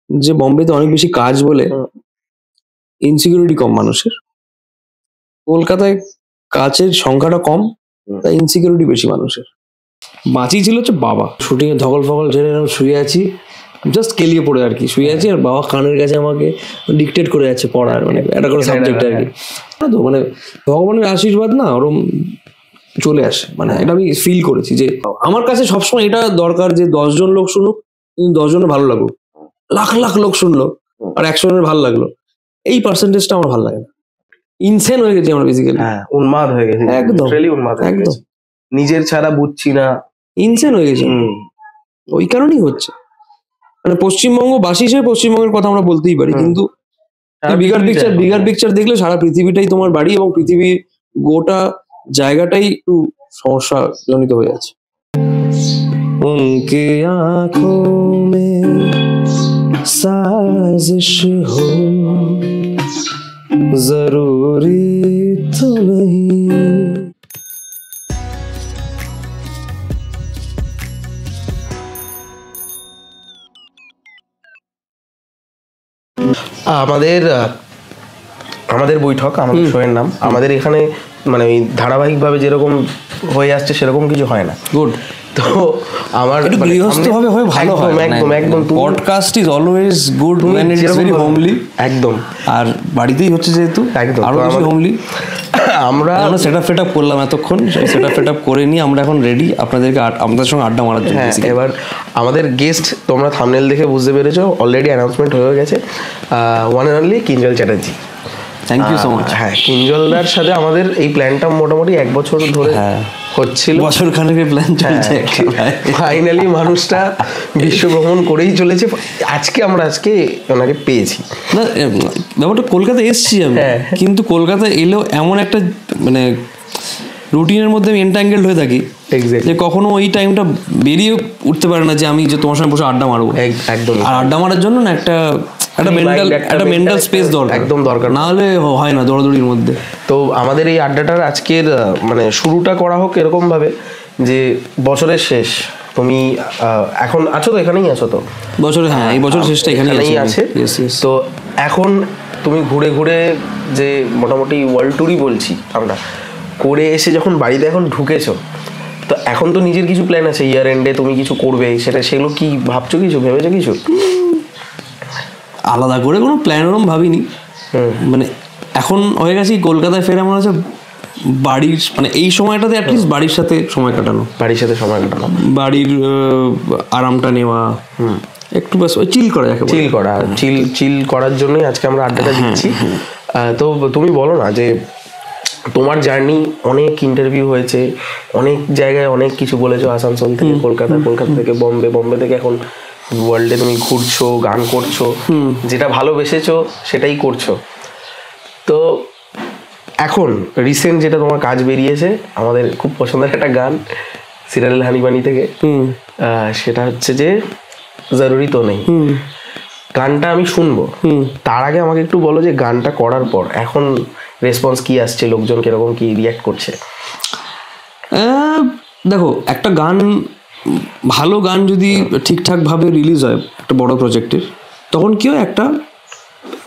যে বম্বেতে অনেক বেশি কাজ বলে ইনসিকিউরিটি কম মানুষের, কলকাতায় কাজের সংখ্যাটা কম, তাই ইনসিকিউরিটি বেশি মানুষের। বাঁচিয়েছিল হচ্ছে বাবা, শুটিং এ ধকল ফকল ঝেড়ে শুয়ে আছি, জাস্ট কেলিয়ে পড়ে আর কি শুয়ে আছি, আর বাবা কানের কাছে আমাকে ডিকটেট করে যাচ্ছে পড়ার, মানে একটা করে সাবজেক্ট আর কি। তো মানে ভগবানের আশীর্বাদ না ওরম চলে আসে, মানে এটা আমি ফিল করেছি যে আমার কাছে সবসময় এটা দরকার যে 10 জন লোক শুনুক, কিন্তু 10 জনের ভালো লাগুক। লাখ লাখ লোক শুনলো আর 100 জনের ভালো লাগলো, এই পার্সেন্টেজটা আমার ভালো লাগে না। ইনসেন হয়ে গেছি আমরা বেসিক্যালি, উন্মাদ হয়ে গেছি, একদম উন্মাদ একদম, নিজের ছাড়া বুঝছি না, ইনসেন হয়ে গেছি। ওই কারণেই হচ্ছে, মানে পশ্চিমবঙ্গ বাসী হিসেবে পশ্চিমবঙ্গের কথা আমরা বলতেই পারি, কিন্তু বিগার পিকচার দেখলে সারা পৃথিবীটাই তোমার বাড়ি, এবং পৃথিবীর গোটা জায়গাটাই একটু সমস্যা জনিত হয়ে আছে। উনকে আঁখোं में साजिश हो जरूरी तो नहीं। আমাদের বৈঠক, আমাদের শোয়ের নাম, আমাদের এখানে মানে ওই ধারাবাহিকভাবে যেরকম হয়ে আসছে সেরকম কিছু হয় না। গুড। তো আমার গৃহস্থভাবে হয় ভালো হয়, একদম একদম। Podcast is always good when it is very homely, একদম। আর বাড়িতেই হচ্ছে যেহেতু একদম আরো বেশি হোমলি। আমরা সেটআপ করলাম এতক্ষণ, সেটআপ করে নিয়ে আমরা এখন রেডি আপনাদেরকে আমাদের সঙ্গে আড্ডা মারার জন্য। এবার আমাদের গেস্ট তোমরা থাম্বনেল দেখে বুঝতে পেরেছো, অলরেডি অ্যানাউন্সমেন্ট হয়ে গেছে, one and only Kinjal Chatterjee. Thank you so much. হ্যাঁ, কিঞ্জলদার সাথে আমাদের এই প্ল্যানটা মোটামুটি 1 বছর ধরে হচ্ছিল, বছর খানেকের প্ল্যান চলছে, ফাইনালি মানুষটা বিশ্ব ভ্রমণ করেই চলেছে। আজকে ওনাকে পেয়েছি। না ব্যাপারটা কলকাতায় এসছি আমি, কিন্তু কলকাতা এলেও এমন একটা মানে রুটিনের মধ্যে আমি এন্টাঙ্গেলড হয়ে থাকি যে কখনো ওই টাইমটা বেরিয়ে উঠতে পারে না যে আমি যে তোমার সঙ্গে বসে আড্ডা মারবো। একদম। আর আড্ডা মারার জন্য না একটা মেন্টাল স্পেস দরকার, একদম দরকার, না হলে হয় না দৌড়াদৌড়ির মধ্যে। তো আমাদের এই আড্ডাটার আজকের মানে শুরুটা করা হোক এরকম ভাবে যে বছরের শেষ, তুমি এখন আছো তো, এখানেই আছো তো বছরে? হ্যাঁ, এই বছর শেষটা এখানেই আছে। তো এখন তুমি ঘুরে ঘুরে যে মোটামুটি ওয়ার্ল্ড ট্যুরই বলছি আমরা করে এসে যখন বাড়িতে এখন ঢুকেছো, তো এখন তো নিজের কিছু প্ল্যান আছে, ইয়ার এন্ডে তুমি কিছু করবে, সেগুলো কি ভাবছো, কিছু ভেবেছো? কিছু আলাদা করে কোনো প্ল্যান ওরকম ভাবিনি, মানে এখন হয়ে গেছি কলকাতায় ফেরা মনে হচ্ছে বাড়ির, মানে এই সময়টাতে অ্যাটলিস্ট বাড়ির সাথে সময় কাটানো, বাড়ির আরামটা নেওয়া, একটু বাস ওই চিল করার জন্যই আজকে আমরা আড্ডাটা দিচ্ছি। তো তুমি বলো না যে তোমার জার্নি, অনেক ইন্টারভিউ হয়েছে, অনেক জায়গায় অনেক কিছু বলেছো, আসানসোল থেকে কলকাতা, কলকাতা থেকে বম্বে, বম্বে থেকে এখন ওয়ার্ল্ডে তুমি ঘুরছো, গান করছো, যেটা ভালোবেসেছো সেটাই করছো। তো এখন রিসেন্ট যেটা তোমার কাজ বেরিয়েছে, আমাদের খুব পছন্দের একটা গান সিরিয়াল হানিবানি থেকে, সেটা হচ্ছে যে জরুরি তো নেই। গানটা আমি শুনবো, তার আগে আমাকে একটু বলো যে গানটা করার পর এখন রেসপন্স কি আসছে, লোকজন কিরকম কি রিয়াক্ট করছে? দেখো, একটা গান, ভালো গান যদি ঠিকঠাক ভাবে রিলিজ হয় একটা বড় প্রজেক্টের, তখন কি হয়,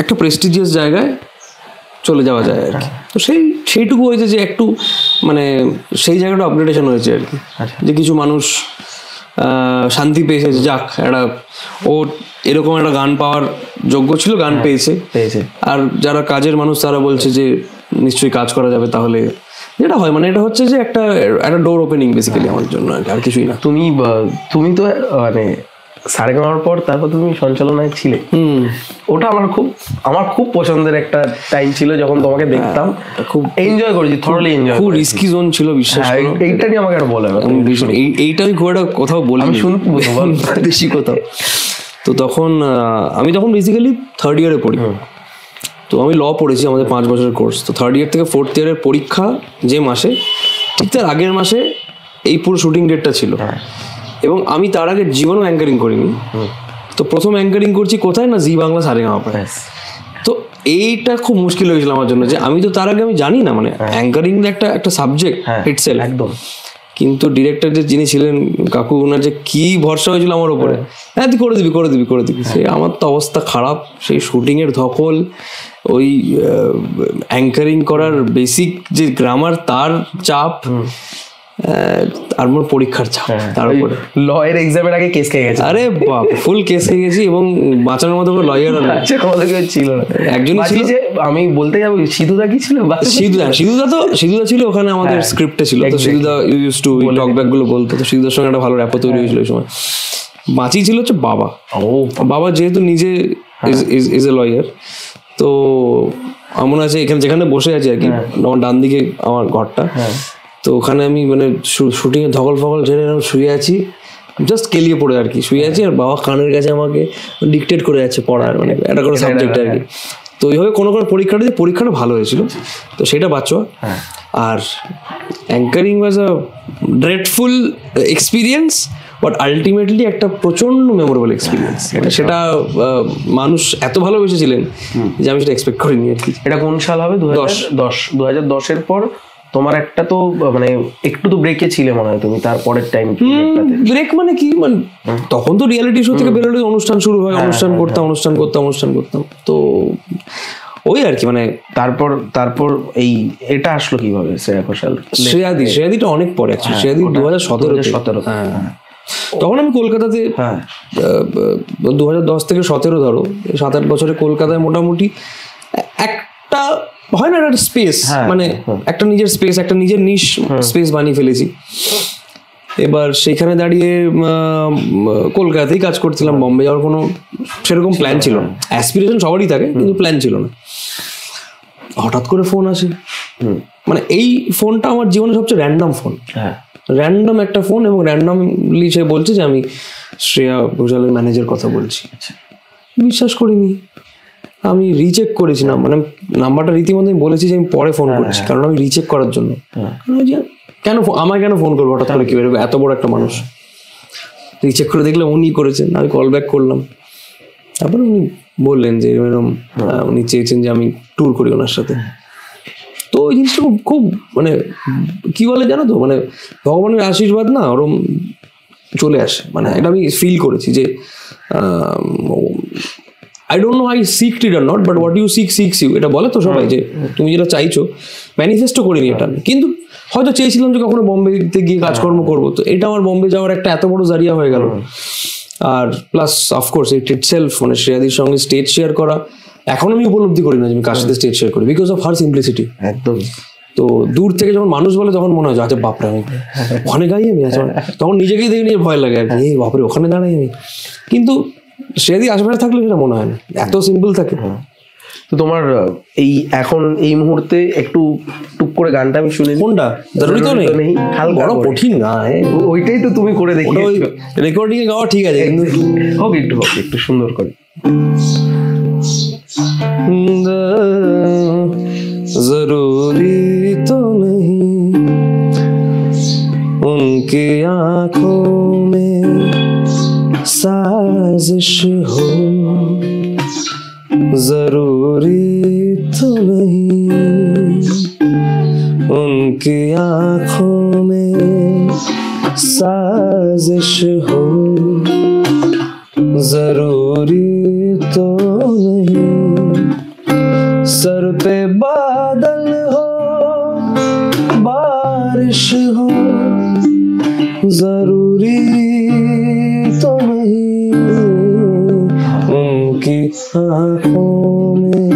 একটা প্রেস্টিজিয়াস জায়গায় চলে যাওয়া যায় আর কি। তো সেইটুকু হয়েছে যে একটু মানে সেই জায়গাটা আপগ্রেডেশন হয়েছে আর কি, যে কিছু মানুষ শান্তি পেয়েছে, যাক একটা ও এরকম একটা গান পাওয়ার যোগ্য ছিল, গান পেয়েছে। আর যারা কাজের মানুষ তারা বলছে যে নিশ্চয়ই কাজ করা যাবে, তাহলে যেটা হয় মানে এটা হচ্ছে যে একটা ডোর ওপেনিং বেসিক্যালি আমার জন্য, আর কিছুই না। তুমি তো মানে সারেগামার পর তারপর তুমি সঞ্চালনায় ছিলে, ওটা আমার খুব পছন্দের একটা টাইম ছিল, যখন তোমাকে দেখতাম খুব এনজয় করেছি, থরলি এনজয়। খুব রিস্কি জোন ছিল, বিশ্বাস করো। এইটা নিয়ে আমাকে একটা বলে, এইটা আমি খুব একটা কোথাও বলি, আমি শুনতে বেশি কোথাও। তো তখন আমি বেসিক্যালি 3rd ইয়ারে পড়ি, তো আমি ল পড়েছি, আমাদের 5 বছরের কোর্স। তো 3rd ইয়ার থেকে 4th ইয়ারের পরীক্ষা যে মাসে, ঠিক তার আগের মাসে এই পুরো শুটিং ডেটটা ছিল, এবং আমি তার আগে জীবনও অ্যাঙ্কারিং করিনি। তো প্রথম অ্যাঙ্কারিং করছি কোথায় না, জি বাংলা সারেগামাপা। তো এইটা খুব মুশকিল হয়েছিল আমার জন্য, যে আমি তো তার আগে আমি জানি না, মানে অ্যাঙ্কারিং একটা সাবজেক্ট ইটসেলফ একদম, কিন্তু ডিরেক্টর যে যিনি ছিলেন কাকু, ওনার যে কি ভরসা হয়েছিল আমার ওপরে, হ্যাঁ তুই করে দিবি। সে আমার তো অবস্থা খারাপ, সেই শুটিং এর ধকল, ওই অ্যাঙ্কারিং করার বেসিক যে গ্রামার তার চাপ, আর মোর পরীক্ষার চাপ, তার উপরে লয়ের এক্সামের আগে কেস খেয়ে গেছে। আরে বাপ, ফুল কেস খেয়ে গেছি, এবং বাঁচানোর মতো কোনো লয়ার ছিল না। একজন ছিল, আমি বলতে যাবো সিধুদা কি ছিল, সিধুদা ছিল ওখানে আমাদের স্ক্রিপ্টে ছিল, তো সিধুদা ইউজ টু টক ব্যাক গুলো বলতো, তো সিধুদার সঙ্গে একটা ভালো র্যাপো তৈরি হয়েছিল ওই সময়। বাঁচি ছিল হচ্ছে বাবা যেহেতু নিজে ইজ এ লয়ার, তো আমার আছে এখানে যেখানে বসে আছি আর কি, আমার ডান দিকে আমার ঘরটা, তো ওখানে আমি মানে শুটিং এর ধকল ফকল ঝেড়ে শুয়ে আছি, জাস্ট কেলিয়ে পড়ে আর কি শুয়ে আছি, আর বাবা কানের কাছে আমাকে ডিকটেট করে যাচ্ছে পড়ার, মানে একটা করে সাবজেক্ট আর কি। তো এইভাবে কোনো পরীক্ষাটা ভালো হয়েছিল, তো সেটা বাঁচো। আর anchoring was a dreadful experience, but ultimately একটা প্রচন্ড মেমোরেবল এক্সপিরিয়েন্স। সেটা মানুষ এত ভালোবেসেছিলেন যে আমি সেটা এক্সপেক্ট করিনি আর কি। এটা কোন সাল হবে? 2010 পর তোমার একটা তো মানে একটু তো ব্রেকে ছিলে মনে হয় তুমি, তারপরের টাইম ব্রেক মানে কি, মানে তখন তো রিয়েলিটি শো থেকে বেরোলে অনুষ্ঠান শুরু হয়, অনুষ্ঠান করতাম, তো ওই আর কি। মানে তারপর এই এটা আসলো কিভাবে? শ্রেয়া ঘোষাল, শ্রেয়াদিটা অনেক পরে, শ্রেয়াদি 2017। হ্যাঁ, তখন আমি কলকাতাতে 2010 থেকে 17 ধরো 7-8 বছরে কলকাতায় মোটামুটি একটা হয় না একটা স্পেস, মানে একটা নিজের স্পেস, একটা নিজের নিশ স্পেস বানিয়ে ফেলেছি। এবার সেখানে দাঁড়িয়ে কলকাতাতেই কাজ করছিলাম, বম্বে যাওয়ার কোনো সেরকম প্ল্যান ছিল না। অ্যাসপিরেশন সবারই থাকে, কিন্তু প্ল্যান ছিল না। হঠাৎ করে ফোন আসে, মানে এই ফোনটা আমার জীবনে সবচেয়ে র্যান্ডম ফোন, র্যান্ডম একটা ফোন, এবং র্যান্ডমলি সে বলছে যে আমি শ্রেয়া ঘোষালের ম্যানেজার কথা বলছি। বিশ্বাস করিনি, আমি রিচেক করেছি না, মানে নাম্বারটা রীতিমতো আমি বলেছি যে আমি পরে ফোন করছি, কারণ আমি রিচেক করার জন্য। কেন আমায় কেন ফোন করবো হঠাৎ করে, কি বেরোবে এত বড় একটা মানুষ। রিচেক করে দেখলে উনি করেছেন, আমি কল ব্যাক করলাম, তারপরে উনি বললেন যে এরকম উনি চেয়েছেন যে আমি ট্যুর করি ওনার সাথে। তো ওই জিনিসটা খুব মানে কি বলে জানো তো, মানে ভগবানের আশীর্বাদ না ওরম চলে আসে, মানে এটা আমি ফিল করেছি যে I don't know I seeked it or not, but what you seeks you, এটা বলে তো সবাই যে তুমি যেটা চাইছো, ম্যানিফেস্টও করিনি এটা, কিন্তু হয়তো চেয়েছিলাম যে কখনো বোম্বেতে গিয়ে কাজকর্ম করবো, তো এটা আমার বোম্বে যাওয়ার একটা এত বড় জারিয়া হয়ে গেল। আর প্লাস অফকোর্স ইট ইটসেলফ, মানে শ্রেয়াদির সঙ্গে স্টেজ শেয়ার করা, এখন আমি উপলব্ধি করি না যে আমি কার সাথে স্টেজ শেয়ার করি, বিকজ অফ হার সিম্পলিসিটি। একদম। তো দূর থেকে যখন মানুষ বলে তখন মনে হয় আচ্ছা বাপরে আমি ওখানে গাই আমি, আচ্ছা তখন নিজেকেই দেখে নিয়ে ভয় লাগে আর কি, এই বাপরে ওখানে দাঁড়াই আমি। কিন্তু সেদি আশেপাশে থাকলে সেটা মনে হয় না, এত সিম্পল থাকে। তো তোমার এই এখন এই মুহূর্তে একটু টুক করে গানটা আমি শুনি। কোনটা? জরুরি তো নেই, বড় কঠিন গান, ওইটাই তো তুমি করে দেখি। রেকর্ডিং এ গাওয়া ঠিক আছে, কিন্তু হোক একটু সুন্দর করে। जरूरी तो नहीं उनकी आंखों में साजिश हो, जरूरी तो नहीं उनकी आंखों में साजिश हो, जरूरी तो नहीं सर पे बादल हो बारिश हो, जरूरी तो नहीं उनकी आंखों में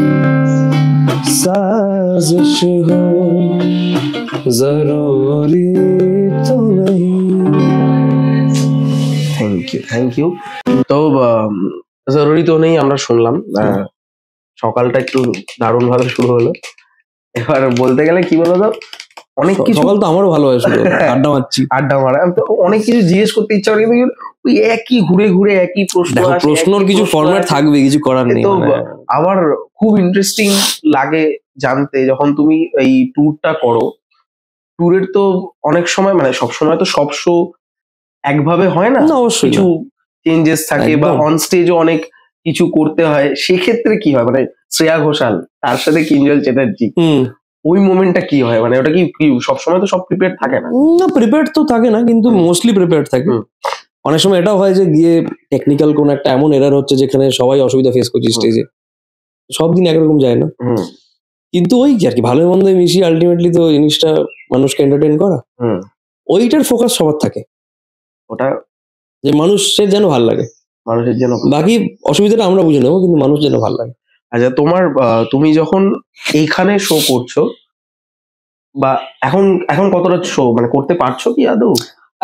साजिश हो, जरूरी तो नहीं। Thank you. তো জরুরি তো নেই আমরা শুনলাম, সকালটা একটু দারুণ ভাবে শুরু হলো। এবার বলতে গেলে কি বলতো, অনেক কিছু, সকাল তো আমারও ভালো হয়েছিল, আড্ডা মারা, অনেক কিছু জিজ্ঞেস করতে ইচ্ছা করে, কিন্তু ওই একই ঘুরে একই প্রশ্নর কিছু ফরম্যাট থাকবে, কিছু করার নেই। তো আমার খুব ইন্টারেস্টিং লাগে জানতে, যখন তুমি এই ট্যুরটা করো, ট্যুরের তো অনেক সময় মানে সব সময় তো সব শো একভাবে হয় না, অবশ্যই কিছু চেঞ্জেস থাকে, বা অন স্টেজও অনেক কিছু করতে হয়। সেক্ষেত্রে কি হয়, মানে শ্রেয়া ঘোষাল তার সাথে কিঞ্জল চ্যাটার্জি, ওই মোমেন্টটা কি হয়, মানে ওটা কি সবসময় তো সব প্রিপেয়ার থাকে না? না, প্রিপেয়ার তো থাকে না, কিন্তু মোস্টলি প্রিপেয়ার থাকে। অনেক সময় এটাও হয় যে গিয়ে টেকনিক্যাল কোন একটা এমন এরার হচ্ছে যেখানে সবাই অসুবিধা ফেস করছে স্টেজে, সব দিন একরকম যায় না, কিন্তু ওই আর কি ভালো মন্দ মিশিয়ে আলটিমেটলি তো জিনিসটা মানুষকে এন্টারটেইন করা, ওইটার ফোকাস সবার থাকে, ওটা যে মানুষের যেন ভালো লাগে, মানুষের যেন, বাকি অসুবিধাটা আমরা বুঝে নেবো, কিন্তু মানুষ যেন ভালো লাগে। আচ্ছা, তুমি যখন এইখানে শো করছো বা এখন এখন কতটা শো মানে করতে পারছো কি আদৌ?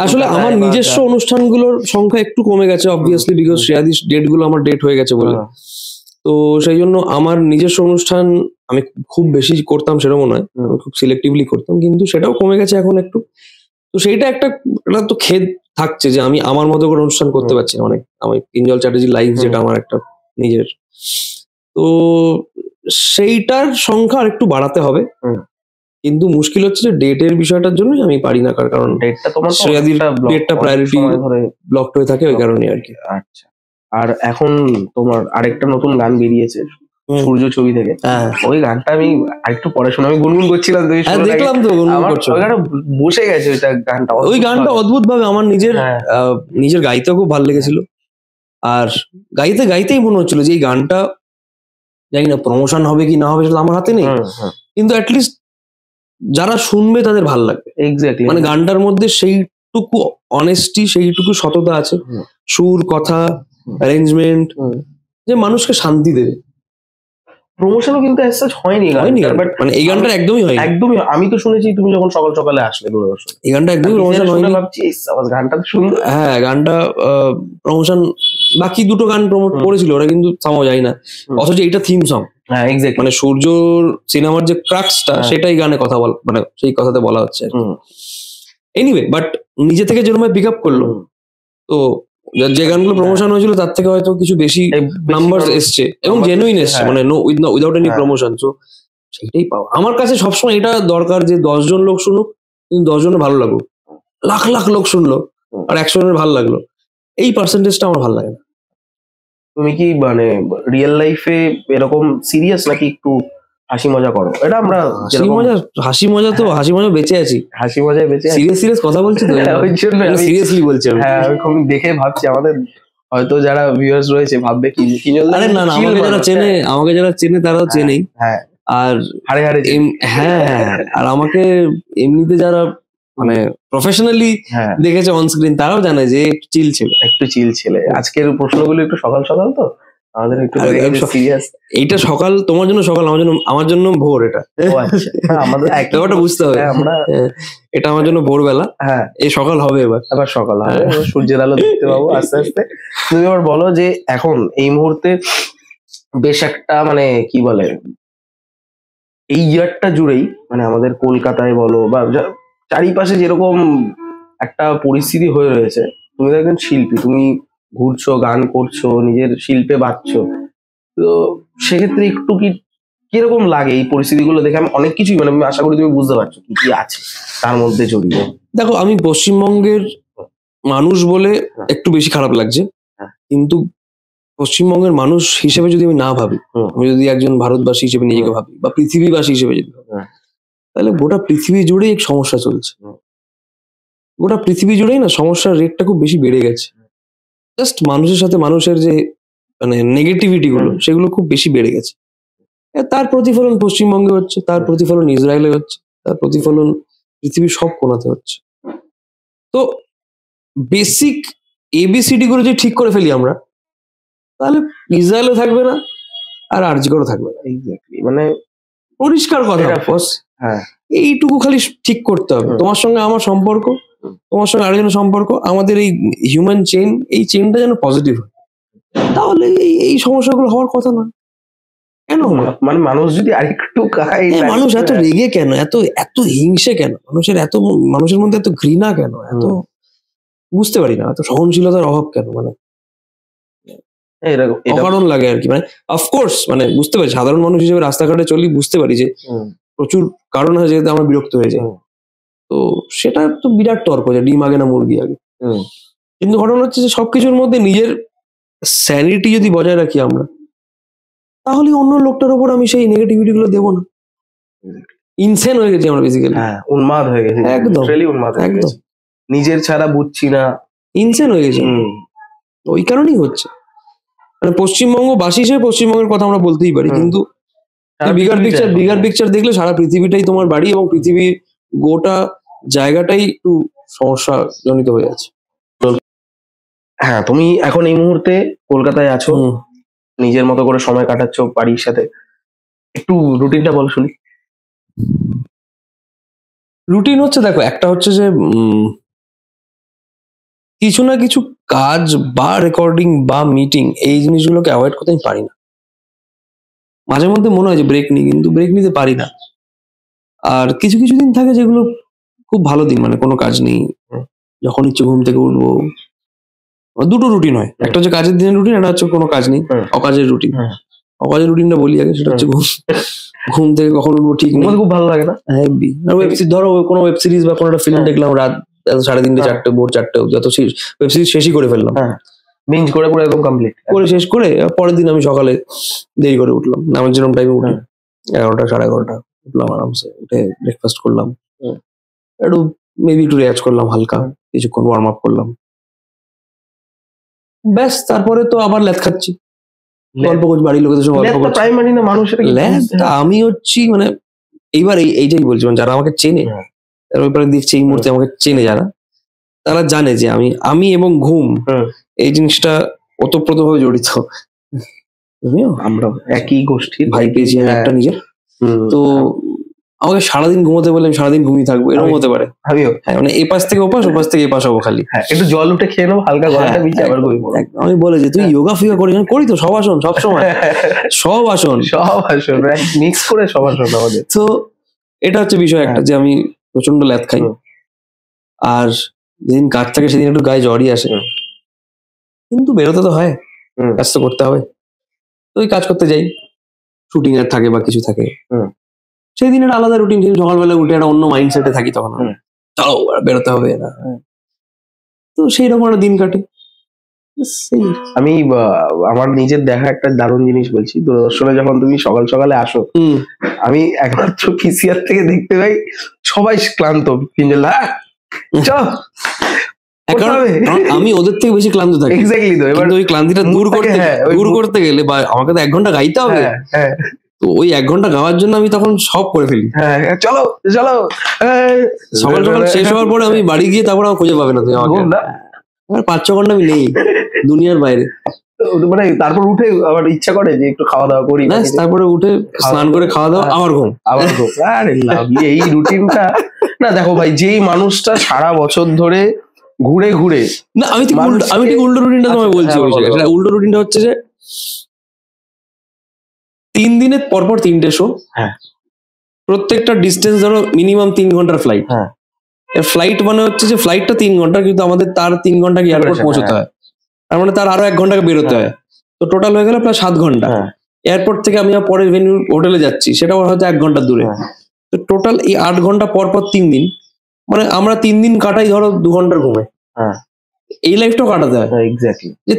আসলে আমার নিজস্ব অনুষ্ঠানগুলোর সংখ্যা একটু কমে গেছে অবভিয়াসলি, বিকজ শ্রেয়াদিস ডেট গুলো আমার ডেট হয়ে গেছে বলে। তো সেই জন্য আমার নিজস্ব অনুষ্ঠান আমি খুব বেশি করতাম সেরকম নয়, আমি খুব সিলেক্টিভলি করতাম, কিন্তু সেটাও কমে গেছে এখন একটু। তো সেইটা একটা তো খেদ থাকছে যে আমি আমার মতো করে অনুষ্ঠান করতে পারছি না। অনেক আমি পিঞ্জল চ্যাটার্জি লাইভ, যেটা আমার একটা নিজের, তো সেইটার সংখ্যা আর একটু বাড়াতে হবে। কিন্তু মুশকিল হচ্ছে যে ডেটের বিষয়টার জন্যই আমি পারি না, কারণ ডেটটা তোমার শ্রেয়াদির ডেটটা প্রায়োরিটি ব্লকড হয়ে থাকে, ওই কারণে আর কি। আচ্ছা, আর এখন তোমার আরেকটা নতুন গান বেরিয়েছে সূর্য ছবি থেকে, ওই গানটা আমি আরেকটু পরে শুনে আমি গুনগুন করছিলাম, দেখলাম তো গুনগুন করছো, বসে গেছে ওইটা গানটা, ওই গানটা অদ্ভুত ভাবে আমার নিজের গাইতেও খুব ভালো লেগেছিল। আর গাইতেই মনে হচ্ছিল যে এই গানটা জানি না প্রমোশন হবে কি না হবে সেটা আমার হাতে নেই, কিন্তু অ্যাটলিস্ট যারা শুনবে তাদের ভালো লাগবে। এক্স্যাক্টলি, মানে গানটার মধ্যে সেইটুকু অনেস্টি, সেইটুকু সততা আছে, সুর, কথা, অ্যারেঞ্জমেন্ট, যে মানুষকে শান্তি দেবে। প্রমোশনও কিন্তু হয়নি, বাট মানে এই গানটা একদমই হয়নি, একদমই। আমি তো শুনেছি তুমি যখন সকাল সকালে আসলে দূরদর্শন, এই গানটা একদমই প্রমোশন হয়নি, ভাবছি গানটা শুনবো। হ্যাঁ, গানটা প্রমোশন, বাকি দুটো গান প্রমোট করেছিল ওরা, কিন্তু সামাও যায় না, অথচ এইটা থিম সং। হ্যাঁ, এক্স্যাক্টলি, মানে সূর্যর সিনেমার যে ক্রাক্সটা সেটাই গানে কথা বল, মানে সেই কথাতে বলা হচ্ছে। এনিওয়ে, বাট নিজে থেকে যেরকম পিক আপ করলো, তো যে গানগুলো প্রমোশন হয়েছিল তার থেকে হয়তো কিছু বেশি নাম্বার এসছে এবং জেনুইন এসছে, মানে উইদাউট এনি প্রমোশন। তো সেইটাই পাওয়া আমার কাছে সবসময় এটা দরকার, যে 10 জন লোক শুনুক, কিন্তু 10 জনের ভালো লাগুক। লাখ লাখ লোক শুনলো আর 100 জনের ভালো লাগলো, এই পার্সেন্টেজটা আমার ভালো লাগে না। তুমি কি মানে রিয়েল লাইফে এরকম সিরিয়াস নাকি একটু হাসি মজা করো? এটা আমরা হাসি মজা বেঁচে আছি, হাসি মজায় বেঁচে আছি। সিরিয়াস কথা বলছি তো, ওই জন্য সিরিয়াসলি বলছি আমি। হ্যাঁ, আমি দেখে ভাবছি আমাদের হয়তো যারা ভিউয়ার্স রয়েছে ভাববে কি, আরে না, আমাকে যারা চেনে তারাও চেনেই। হ্যাঁ, আর হারে হ্যাঁ, আর আমাকে এমনিতে যারা মানে প্রফেশনালি দেখেছে অন স্ক্রিন, তারাও জানে যে একটু চিল ছেলে। আজকের প্রশ্নগুলো একটু সকাল সকাল তো আমাদের একটু সিরিয়াস। এইটা সকাল, তোমার জন্য সকাল, আমার জন্য ভোর। এটা আমাদের ব্যাপারটা বুঝতে হবে, এটা আমার জন্য ভোরবেলা। হ্যাঁ, এই সকাল হবে, এবার সকাল হবে, সূর্যের আলো দেখতে পাবো আস্তে আস্তে। তুমি এবার বলো যে এখন এই মুহূর্তে বেশ একটা মানে কি বলে, এই ইয়ারটা জুড়েই মানে আমাদের কলকাতায় বলো বা চারিপাশে যেরকম একটা পরিস্থিতি হয়ে রয়েছে, তুমি একজন শিল্পী, তুমি ঘুরছো, গান করছো, নিজের শিল্পে বাঁচছো, তো সেক্ষেত্রে একটু কিরকম লাগে এই পরিস্থিতিগুলো দেখে? আমি অনেক কিছুই মানে আমি আশা করি তুমি বুঝতে পারছো কি কি আছে তার মধ্যে জড়িয়ে। দেখো, আমি পশ্চিমবঙ্গের মানুষ বলে একটু বেশি খারাপ লাগছে, কিন্তু পশ্চিমবঙ্গের মানুষ হিসেবে যদি আমি না ভাবি, আমি যদি একজন ভারতবাসী হিসেবে নিজেকে ভাবি বা পৃথিবীবাসী হিসেবে যদি ভাবি, তাহলে গোটা পৃথিবী জুড়েই এক সমস্যা চলছে। গোটা পৃথিবী জুড়েই না সমস্যার রেটটা খুব বেশি বেড়ে গেছে। জাস্ট মানুষের সাথে মানুষের যে মানে নেগেটিভিটি গুলো, সেগুলো খুব বেশি বেড়ে গেছে। তার প্রতিফলন পশ্চিমবঙ্গে হচ্ছে, তার প্রতিফলন ইসরায়েলে হচ্ছে, তার প্রতিফলন পৃথিবীর সব কোণাতে হচ্ছে। তো বেসিক এবিসিডি গুলো যদি ঠিক করে ফেলি আমরা, তাহলে ইসরায়েলও থাকবে না আর আরজিকরও থাকবে না। এক্স্যাক্টলি, মানে পরিষ্কার কথা। হ্যাঁ, এইটুকু খালি ঠিক করতে হবে। তোমার সঙ্গে আমার সম্পর্ক, তোমার সঙ্গে আরেকজনের সম্পর্ক, আমাদের এই হিউম্যান চেইন, এই চেইনটা যেন পজিটিভ হয়, তাহলে এই সমস্যাগুলো হওয়ার কথা না। কেন মানে মানুষ যদি আরেকটু মানুষ এত রেগে কেন, এত হিংসে কেন, মানুষের মধ্যে এত ঘৃণা কেন, এত বুঝতে পারি না, এত সহনশীলতার অভাব কেন, মানে অকারণ লাগে আর কি। মানে অফকোর্স মানে বুঝতে পারি, সাধারণ মানুষ হিসেবে রাস্তাঘাটে চলি, বুঝতে পারি যে প্রচুর কারণ হয় যেহেতু আমরা বিরক্ত হয়ে যাই। তো সেটা তো বিরাট তর্ক, যে ডিম আগে না মুরগি আগে। কিন্তু ঘটনা হচ্ছে যে সবকিছুর মধ্যে নিজের স্যানিটি যদি বজায় রাখি আমরা, তাহলে অন্য লোকটার উপর আমি সেই নেগেটিভিটি গুলো দেবো না। ইনসেন হয়ে গেছি আমরা বেসিক্যালি। হ্যাঁ, উন্মাদ হয়ে গেছি, একদম উন্মাদ হয়ে একদম গেছি, নিজের ছাড়া বুঝছি না, ইনসেন হয়ে গেছে। ওই কারণেই হচ্ছে, মানে পশ্চিমবঙ্গবাসী হিসেবে পশ্চিমবঙ্গের কথা আমরা বলতেই পারি, কিন্তু বিগার পিকচার দেখলে সারা পৃথিবীটাই তোমার বাড়ি, এবং পৃথিবীর গোটা জায়গাটাই একটু সমস্যা জনিত হয়ে আছে। হ্যাঁ, তুমি এখন এই মুহূর্তে কলকাতায় আছো, নিজের মতো করে সময় কাটাচ্ছ বাড়ির সাথে, একটু রুটিনটা বল শুনি। রুটিন হচ্ছে, দেখো, একটা হচ্ছে যে কিছু না কিছু কাজ বা রেকর্ডিং বা মিটিং, এই জিনিসগুলোকে অ্যাভয়েড করতে আমি পারি না। মাঝে মধ্যে মনে হয় যে ব্রেক নিই, কিন্তু ব্রেক নিতে পারি না। আর কিছু কিছু দিন থাকে যেগুলো খুব ভালো দিন, মানে কোনো কাজ নেই, যখন ইচ্ছে ঘুম থেকে উঠবো। দুটো রুটিন হয়, একটা হচ্ছে কাজের দিনের রুটিন, একটা হচ্ছে কোনো কাজ নেই অকাজের রুটিন। অকাজের রুটিনটা বলি আগে, সেটা হচ্ছে ঘুম থেকে কখন উঠবো ঠিক নেই, খুব ভালো লাগে না। ধরো কোনো ওয়েব সিরিজ বা কোনো একটা ফিল্ম দেখলাম রাত 3:30 4টে, ভোর 4টে, যত ওয়েব সিরিজ শেষই করে ফেললাম, বিঞ্জ করে পুরো একদম কমপ্লিট করে শেষ করে পরের দিন আমি সকালে দেরি করে উঠলাম, আমার যেরকম টাইমে উঠি 11টা 11:30 উঠলাম, আরামসে উঠে ব্রেকফাস্ট করলাম, একটু মেবি একটু রেয়াজ করলাম, হালকা কিছুক্ষণ ওয়ার্ম আপ করলাম, ব্যাস। তারপরে তো আবার ল্যাদ খাচ্ছি, গল্প করছি, বাড়ির লোকেদের সঙ্গে গল্প করছি। আমি হচ্ছি, মানে এইবার এইটাই বলছি, মানে যারা আমাকে চেনে, ব্যাপারে দেখছে এই মুহূর্তে আমাকে চেনে যারা, তারা জানে যে আমি এবং ঘুম এই জিনিসটা ওতপ্রোতভাবে জড়িত। আমরা একই গোষ্ঠীর ভাই পেয়েছি একটা নিজের, তো আমাকে সারাদিন ঘুমোতে বলে আমি সারাদিন ঘুমিয়ে থাকবো, এরকম হতে পারে। মানে এ পাশ থেকে ওপাশ, ওপাশ থেকে এ পাশ হবো খালি, একটু জল উঠে খেয়ে নেবো হালকা, গলাটা ভিজে আবার ঘুমিয়ে পড়বো। আমি বলে যে তুই যোগা ফিগা করিস? করি তো, সব আসন সব সময়, সব আসন মিক্স করে সব আসন আমাদের। তো এটা হচ্ছে বিষয় একটা, যে আমি প্রচন্ড ল্যাদ খাই, আর যেদিন কাজ থাকে সেদিন একটু গায়ে জ্বরই আসে, কিন্তু বেরোতে তো হয়, কাজ তো করতে হবে। তো ওই কাজ করতে যাই, শুটিং এর থাকে বা কিছু থাকে, সেই দিন একটা আলাদা রুটিন, সকালবেলা উঠে একটা অন্য মাইন্ডসেটে থাকি, তখন চলো বেরোতে হবে না, তো সেই রকম একটা দিন কাটে। আমি আমার নিজের দেখা একটা দারুণ জিনিস বলছি, দূরদর্শনে যখন তুমি সকাল সকালে আসো, আমি একমাত্র পিসিআর থেকে দেখতে পাই সবাই ক্লান্ত, আমি ওদের থেকে বেশি ক্লান্ত থাকি। এক্স্যাক্টলি, তো এবার ওই ক্লান্তিটা দূর করতে গেলে বা আমাকে তো 1 ঘন্টা গাইতে হবে, তো ওই 1 ঘন্টা গাওয়ার জন্য আমি তখন সব করে ফেলি। চলো চলো, সকাল সকাল শেষ হওয়ার পরে আমি বাড়ি গিয়ে তারপর আমার খুঁজে পাবে না তুমি আমাকে, 5-6 ঘন্টা আমি নেই দুনিয়ার বাইরে। মানে তারপর উঠে আবার ইচ্ছা করে যে একটু খাওয়া দাওয়া করি, তারপরে উঠে স্নান করে খাওয়া দাওয়া, আবার ঘুম। আরে লাভলি এই রুটিনটা না। দেখো ভাই, যেই মানুষটা সারা বছর ধরে ঘুরে ঘুরে, না আমি ঠিক উল্টো রুটিনটা তোমায় বলছি। উল্টো রুটিনটা হচ্ছে যে 3 দিনের পরপর 3টে শো, প্রত্যেকটা ডিস্টেন্স ধরো মিনিমাম 3 ঘন্টার ফ্লাইট। ফ্লাইট মানে হচ্ছে যে ফ্লাইটটা 3 ঘন্টা, কিন্তু আমাদের তার 3 ঘন্টা এয়ারপোর্ট পৌঁছতে হয়, তার মানে তার আরো 1 ঘন্টা বেরোতে হয়, তো টোটাল হয়ে গেল প্রায় 7 ঘন্টা। এয়ারপোর্ট থেকে আমি পরের ভেন্যু হোটেলে যাচ্ছি, সেটা হয়তো 1 ঘন্টা দূরে, তো টোটাল এই 8 ঘন্টা পরপর 3 দিন, মানে আমরা 3 দিন কাটাই ধরো 2 ঘন্টার ঘুমে। এই লাইফটাও কাটাতে হয় এক্স্যাক্টলি, যে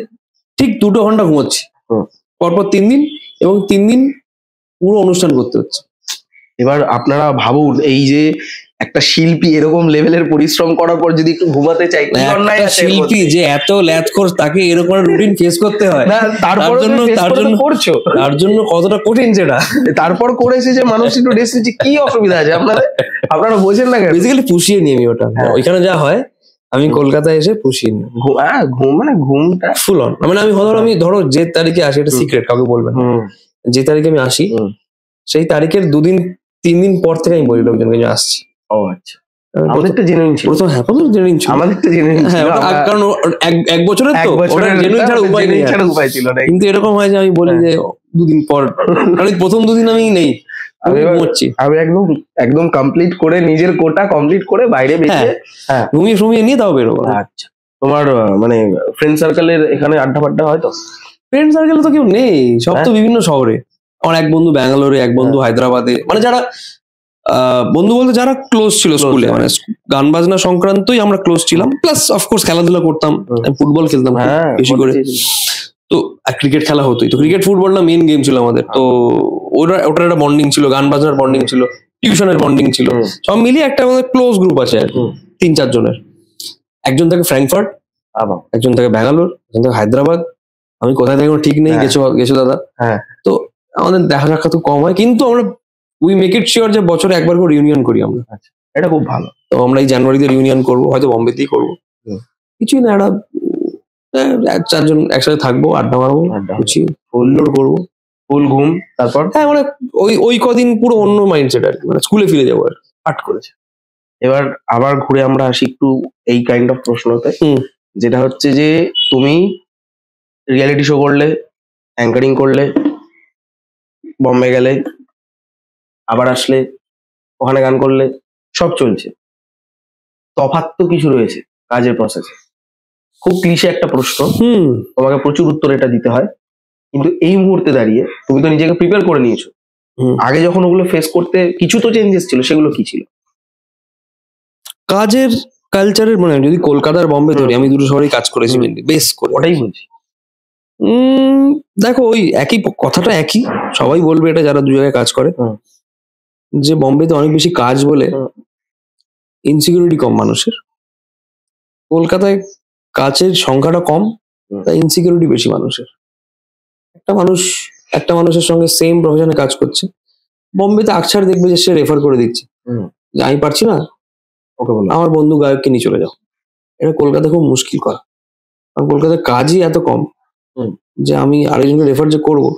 ঠিক 2 ঘন্টা ঘুমোচ্ছি পরপর 3 দিন, এবং 3 দিন পুরো অনুষ্ঠান করতে হচ্ছে। এবার আপনারা ভাবুন, এই যে একটা শিল্পী এরকম লেভেলের পরিশ্রম করার পর যদি একটু ঘুমাতে চাই, শিল্পী যে এত ল্যাদ কোর্স, তাকে এরকম রুটিন ফেস করতে হয়, তার জন্য কতটা কঠিন সেটা, তারপর করেছে যে মানুষ একটু রেস্ট নিচ্ছে, কি অসুবিধা আছে আপনারা বোঝেন না কেন? বেসিক্যালি পুষিয়ে নিই আমি ওটা, ওইখানে যা হয় আমি কলকাতায় এসে পুষিয়ে নিই। ঘুম মানে ঘুমটা ফুল অন, মানে আমি ধরো যে তারিখে আসি, এটা সিক্রেট, কাউকে বলবেন, যে তারিখে আমি আসি সেই তারিখের 2-3 দিন পর থেকে আমি বলি লোকজনকে যে আসছি। ও আচ্ছা, আমাদের তো জেনুইন ছিল, আমাদের তো জেনুইন ছিল, কারণ 1 বছরের তো জেনুইন ছাড়া উপায় ছিল না। কিন্তু এরকম হয় যে আমি বলি যে 2 দিন পর, কারণ প্রথম 2 দিন আমি নেই, আমি একদম কমপ্লিট করে, নিজের কোটা কমপ্লিট করে বাইরে বেরিয়ে ঘুমিয়ে নিয়ে তাও বেরোবো। আচ্ছা, তোমার মানে ফ্রেন্ড সার্কেলের এখানে আড্ডা ফাড্ডা হয় তো? ফ্রেন্ড সার্কেলে তো কেউ নেই, সব তো বিভিন্ন শহরে। আমার এক বন্ধু ব্যাঙ্গালোরে, এক বন্ধু হায়দ্রাবাদে, মানে যারা বন্ধু বলতে যারা ক্লোজ ছিল স্কুলে, মানে গান বাজনা সংক্রান্তই আমরা ক্লোজ ছিলাম, প্লাস অফকোর্স খেলাধুলা করতাম, ফুটবল খেলতাম বেশি করে, তো ক্রিকেট খেলা হতোই, তো ক্রিকেট ফুটবলটা মেইন গেম ছিল আমাদের, তো ওটার একটা বন্ডিং ছিল, গান বাজনার বন্ডিং ছিল, টিউশনের বন্ডিং ছিল, সব মিলিয়ে একটা আমাদের ক্লোজ গ্রুপ আছে আর কি, 3-4 জনের। একজন থাকে ফ্র্যাঙ্কফার্ট, একজন থাকে ব্যাঙ্গালোর, একজন থাকে হায়দ্রাবাদ, আমি কোথায় থাকি ঠিক নেই, গেছো দাদা। তো আমাদের দেখা সাক্ষাৎ খুব কম হয়, কিন্তু আমরা উই মেক ইট শিওর যে বছরে একবার করে রিউনিয়ন করি আমরা। এটা খুব ভালো। তো আমরা এই জানুয়ারিতে রিউনিয়ন করবো, হয়তো বম্বেতেই করবো, কিছুই না, একটা 4 জন একসাথে থাকবো, আড্ডা মারবো, ফুল লোড করবো, ফুল ঘুম, তারপর মানে ওই কদিন পুরো অন্য মাইন্ডসেট আর কি, মানে স্কুলে ফিরে যাবো আর পাঠ করেছে। এবার আবার ঘুরে আমরা আসি একটু এই কাইন্ড অফ প্রশ্নতে, যেটা হচ্ছে যে তুমি রিয়ালিটি শো করলে, অ্যাঙ্কারিং করলে, বম্বে গেলে, আবার আসলে, ওখানে গান করলে, সব চলছে, তফাৎ তো কিছু রয়েছে কাজের প্রসেসে। খুব ক্লিশে একটা প্রশ্ন, তোমাকে প্রচুর উত্তর এটা দিতে হয়, কিন্তু এই মুহূর্তে দাঁড়িয়ে তুমি তো নিজেকে প্রিপেয়ার করে নিয়েছো, আগে যখন ওগুলো ফেস করতে কিছু তো চেঞ্জেস ছিল, সেগুলো কি ছিল? কাজের কালচারের, মানে যদি কলকাতার বম্বে ধরি, আমি দুটো শহরেই কাজ করেছি বেশ করে, ওটাই বলছি। দেখো ওই একই কথাটা, একই সবাই বলবে এটা যারা দু জায়গায় কাজ করে, যে বম্বেতে অনেক বেশি কাজ বলে ইনসিকিউরিটি কম মানুষের, কলকাতায় কাজের সংখ্যাটা কম, তাই ইনসিকিউরিটি বেশি মানুষের। একটা মানুষের সঙ্গে সেম প্রফেশনে কাজ করছে, বম্বেতে আকছার দেখবে যে সে রেফার করে দিচ্ছে যে আমি পারছি না, ওকে বলো আমার বন্ধু গায়ককে নিয়ে চলে যাও। এটা কলকাতায় খুব মুশকিল করা, কারণ কলকাতায় কাজই এত কম যে আমি আরেকজনকে রেফার যে করবো,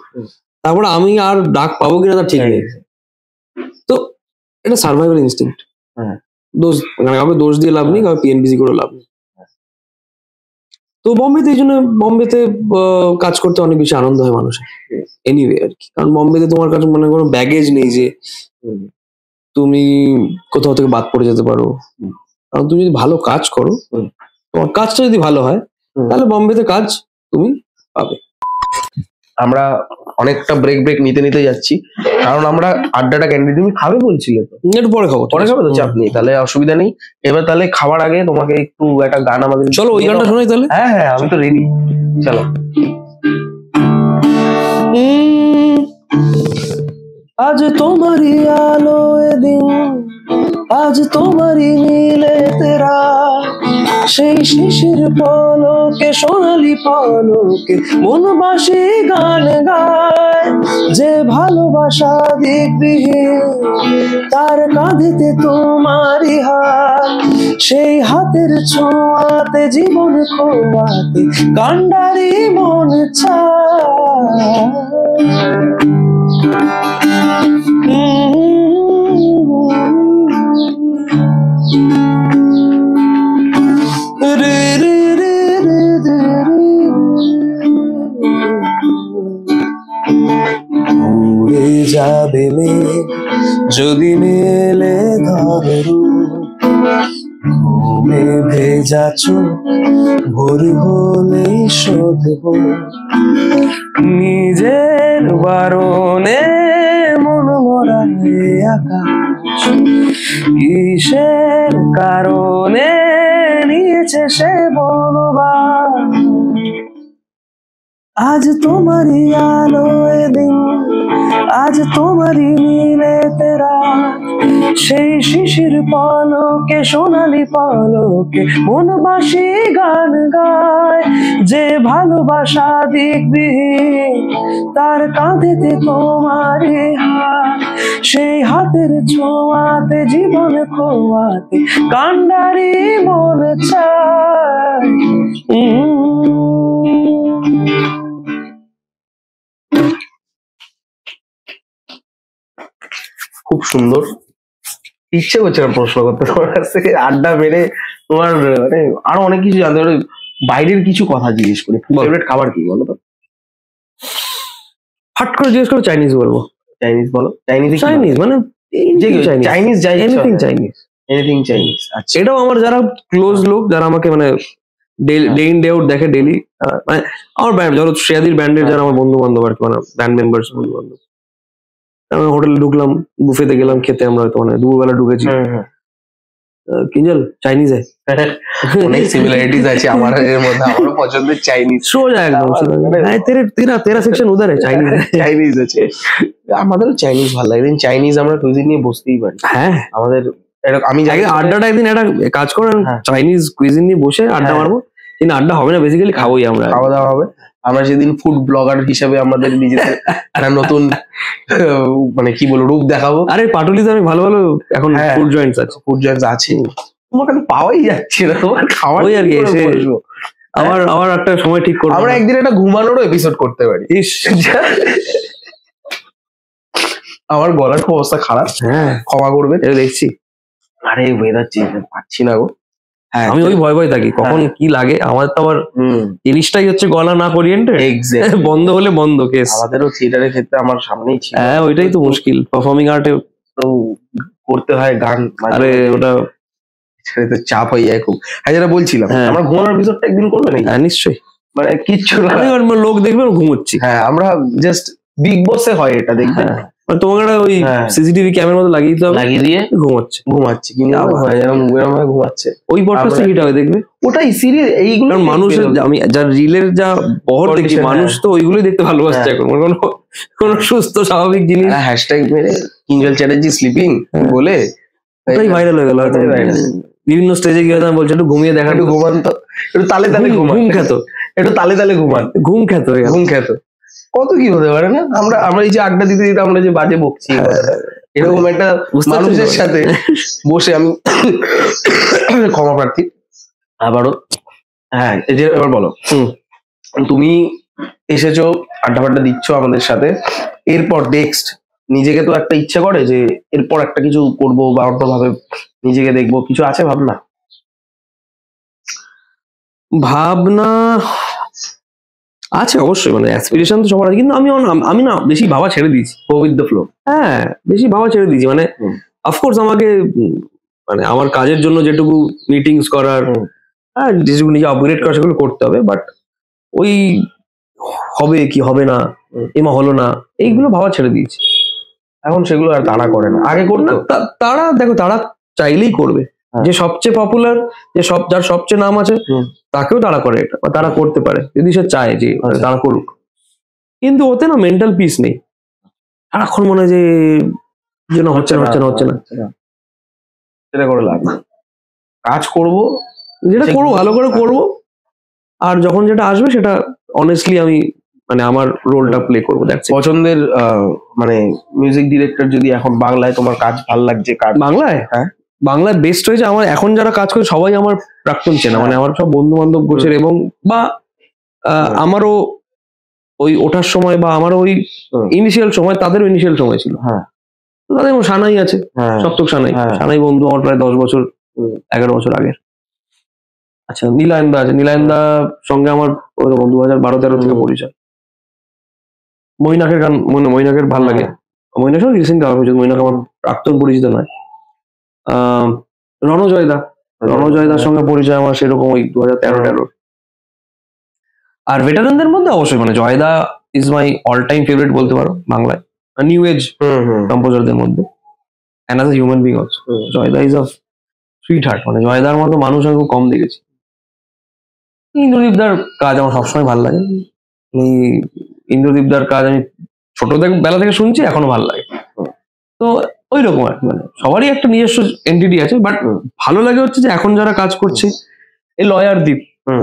তারপরে আমি আর ডাক পাবো কিনা তার ঠিক নেই। তো এটা সার্ভাইভাল ইনস্টিংক্ট, দোষ মানে কাউকে দোষ দিয়ে লাভ নেই, কাউকে পিএনপিসি করে লাভ নেই। তো বম্বেতে এই জন্য বম্বেতে কাজ করতে অনেক বেশি আনন্দ হয় মানুষের এনিওয়ে আর কি, কারণ বম্বেতে তোমার কাছে মানে কোনো ব্যাগেজ নেই যে তুমি কোথাও থেকে বাদ পড়ে যেতে পারো, কারণ তুমি যদি ভালো কাজ করো, তোমার কাজটা যদি ভালো হয়, তাহলে বম্বেতে কাজ তুমি পাবে। আমরা অনেকটা ব্রেক নিতে যাচ্ছি, কারণ আমরা আড্ডাটা ক্যান্ডি, তুমি খাবে বলছিলে তো, একটু পরে খাবে তো, চাপ নেই, তাহলে অসুবিধা নেই। এবার তাহলে খাবার আগে তোমাকে একটু একটা গান আমাদের, চলো ওই গানটা শোনাই তাহলে। হ্যাঁ আমি তো রেডি, চলো। আজ তোমারই আলোয় দিন, আজ তোমারই নীলে তেরা, সেই শিশির পলকে সোনালি পলকে মনবাসী গান গায়, যে ভালোবাসা দিকবিহীন তার কাঁধেতে তোমারই হাত, সেই হাতের ছোঁয়াতে জীবন খোয়াতে কান্ডারি মন চায়। উড়ে যাবে যদি মেলে ধরো, ঘুমে ভেজা চোখ ভোর হলেই শোধব, নিজের বারণে মন মরা আকাশ কিসের কারণে নিয়েছে সে বনবাস। আজ তোমারই আলোয় দিন, আজ তোমারই নীলে তেরা, সেই শিশির পলকে সোনালি পলকে মনবাসী গান গায়, যে ভালোবাসা দিকবিহীন তার কাঁধেতে তোমারই হাত, সেই হাতের ছোঁয়াতে জীবন খোয়াতে কান্ডারি মন চায়। খুব সুন্দর, ইচ্ছে করছে না প্রশ্ন করতে তোমার কাছ থেকে, আড্ডা মেরে তোমার মানে আরো অনেক কিছু জানতে পারে, বাইরের কিছু কথা জিজ্ঞেস করি। ফেভারিট খাবার কি বলো তো? হাট করে জিজ্ঞেস করো, চাইনিজ বলবো। চাইনিজ বলো। চাইনিজ মানে Chinese anything Chinese, anything Chinese. আচ্ছা, এটাও আমার যারা ক্লোজ লোক, যারা আমাকে মানে ডে ইন ডে আউট দেখে ডেইলি, মানে আমার ব্যান্ড ধরো শ্রেয়াদির ব্যান্ডের যারা আমার বন্ধু বান্ধব আর কি, মানে ব্যান্ড মেম্বার্স বন্ধু বান্ধব, আমি হোটেলে ঢুকলাম, বুফেতে গেলাম খেতে, আমরা হয়তো মানে দুপুরবেলা ঢুকেছি, কিঞ্জল চাইনিজ অনেক সিমিলারিটিজ আছে আমার এর মধ্যে, আমারও পছন্দের চাইনিজ। সোজা একদম, তেরা সেকশন উধার চাইনিজ চাইনিজ আছে, আমাদেরও চাইনিজ ভালো লাগে। চাইনিজ আমরা কুইজিন নিয়ে বসতেই পারি। হ্যাঁ আমাদের আমি জানি আড্ডাটা একদিন একটা কাজ করেন, চাইনিজ কুইজিন নিয়ে বসে আড্ডা মারবো, কিন্তু আড্ডা হবে না, বেসিক্যালি খাবোই আমরা, খাওয়া দাওয়া হবে। আমরা সেদিন ফুড ব্লগার হিসাবে আমাদের নিজেদের একটা নতুন মানে কি বলবো রূপ দেখাবো। আরে পাটুলিতে অনেক ভালো ভালো এখন ফুড জয়েন্টস আছে, ফুড জয়েন্টস আছে, তোমার কাছে পাওয়াই যাচ্ছে না, তোমার খাওয়া ওই আর কি। আমার একটা সময় ঠিক করবো, আমরা একদিন একটা ঘুমানোরও এপিসোড করতে পারি। আমার গলার খুব অবস্থা খারাপ, ক্ষমা করবে, দেখছি। আরে ওয়েদার চেঞ্জ পাচ্ছি না গো। হ্যাঁ আমি ওই ভয় থাকি কখন কি লাগে। আমার তো আবার জিনিসটাই হচ্ছে গলা না ওরিয়েন্টেড, বন্ধ হলে বন্ধ কেস। আমাদেরও থিয়েটারের ক্ষেত্রে আমার সামনেই ছিল। হ্যাঁ ওইটাই তো মুশকিল, পারফর্মিং আর্টে তো করতে হয় গান। আরে ওটা চাপ হয়ে যায় খুব। হ্যাঁ যেটা বলছিলাম, আমরা ঘুমানোর এপিসোডটা একদিন করবে না? হ্যাঁ নিশ্চয়ই, মানে কিচ্ছু না, লোক দেখবে ঘুমোচ্ছি। হ্যাঁ আমরা জাস্ট বিগ বসে হয় এটা দেখবে, তোমাকে ওই সিসিটিভি ক্যামেরার মধ্যে লাগিয়ে দিতে হবে, লাগিয়ে দিয়ে ঘুমাচ্ছি কিন্তু ঘুমাচ্ছে। ওই পডকাস্টে হিট হবে দেখবে, ওটাই সিরিয়াস। এইগুলো মানুষের, আমি যা রিলের যা বহর দেখি, মানুষ তো ওইগুলোই দেখতে ভালোবাসছে এখন, কোনো সুস্থ স্বাভাবিক জিনিস হ্যাশট্যাগ মেরে কিঞ্জল চ্যাটার্জি স্লিপিং বলে ওটাই ভাইরাল হয়ে গেল। বিভিন্ন স্টেজে গিয়ে বলছে একটু ঘুমিয়ে দেখা, একটু ঘুমান তো, একটু তালে তালে ঘুম খেত, একটু তালে তালে ঘুমান, ঘুম খেত কত কি হতে পারে না। আমরা এই যে আড্ডা দিতে দিতে আমরা যে বাজে বকছি, এরকম একটা মানুষের সাথে বসে, আমি ক্ষমা প্রার্থী আবারও। হ্যাঁ এই যে এবার বলো, তুমি এসেছো, আড্ডা ফাড্ডা দিচ্ছ আমাদের সাথে, এরপর নেক্সট নিজেকে তো একটা ইচ্ছা করে যে এরপর একটা কিছু করবো বা অন্যভাবে নিজেকে দেখবো, কিছু আছে ভাবনা? আছে অবশ্যই, মানে অ্যাসপিরেশন তো সবার আছে, কিন্তু আমি না বেশি ভাবা ছেড়ে দিয়েছি। Go with the flow. হ্যাঁ বেশি ভাবা ছেড়ে দিয়েছি, মানে অফকোর্স আমাকে মানে আমার কাজের জন্য যেটুকু মিটিংস করার, হ্যাঁ যেটুকু নিজে আপগ্রেড করা সেগুলো করতে হবে, বাট ওই হবে কি হবে না, এমা হলো না, এইগুলো ভাবা ছেড়ে দিয়েছি এখন। সেগুলো আর তাড়া করে না, আগে করতো। তারা দেখো, তারা চাইলেই করবে, যে সবচেয়ে পপুলার, যে যার সবচেয়ে নাম আছে তাকেও তারা করে এটা, বা তারা করতে পারে যদি সে চায় যে তারা করুক, কিন্তু ওতে না মেন্টাল পিস নেই। সারাক্ষণ মনে হয় যে যেন হচ্ছে না। সেটা করে লাভ না, কাজ করবো, যেটা করবো ভালো করে করবো, আর যখন যেটা আসবে সেটা অনেস্টলি আমি মানে আমার রোলটা প্লে করবো। পছন্দের মানে মিউজিক ডিরেক্টর যদি এখন বাংলায় তোমার কাজ ভালো লাগছে, বাংলায়? হ্যাঁ বাংলায় বেস্ট হয়েছে আমার এখন যারা কাজ করে সবাই আমার প্রাক্তন চেনা, মানে আমার সব বন্ধু বান্ধব গোছের, এবং বা আমারও ওই ওঠার সময় বা আমারও ওই ইনিশিয়াল সময়, তাদেরও ইনিশিয়াল সময় ছিল। হ্যাঁ তাদের সানাই আছে, সপ্তক সানাই বন্ধু আমার প্রায় 10 বছর 11 বছর আগের। আচ্ছা নীলায়নদা আছে, নীলায়নদা সঙ্গে আমার ওরকম 2012-13 থেকে পরিচয়। মৈনাকের গান, মৈনাকের ভালো লাগে, মৈনাক রিসেন্ট গান হয়েছে, মৈনাক আমার প্রাক্তন পরিচিত নয়। রণজয়দার সঙ্গে পরিচয় আমার সেরকম ওই 2013-14। আর ভেটারানদের মধ্যে অবশ্যই মানে Joyda is my all time favourite বলতে পারো বাংলায়, নিউ এজ কম্পোজারদের মধ্যে, and as a human being also. Joyda is a sweetheart, মানে জয়দার মতো মানুষ আমি খুব কম দেখেছি। ইন্দ্রদীপদার কাজ আমার সবসময় ভালো লাগে, ইন্দ্রদীপদার কাজ আমি ছোট বেলা থেকে শুনছি, এখনো ভালো লাগে। তো ওই রকম আর কি, মানে সবারই একটা নিজস্ব এন্টিটি আছে, বাট ভালো লাগে হচ্ছে যে এখন যারা কাজ করছে, এই লয়ার দ্বীপ,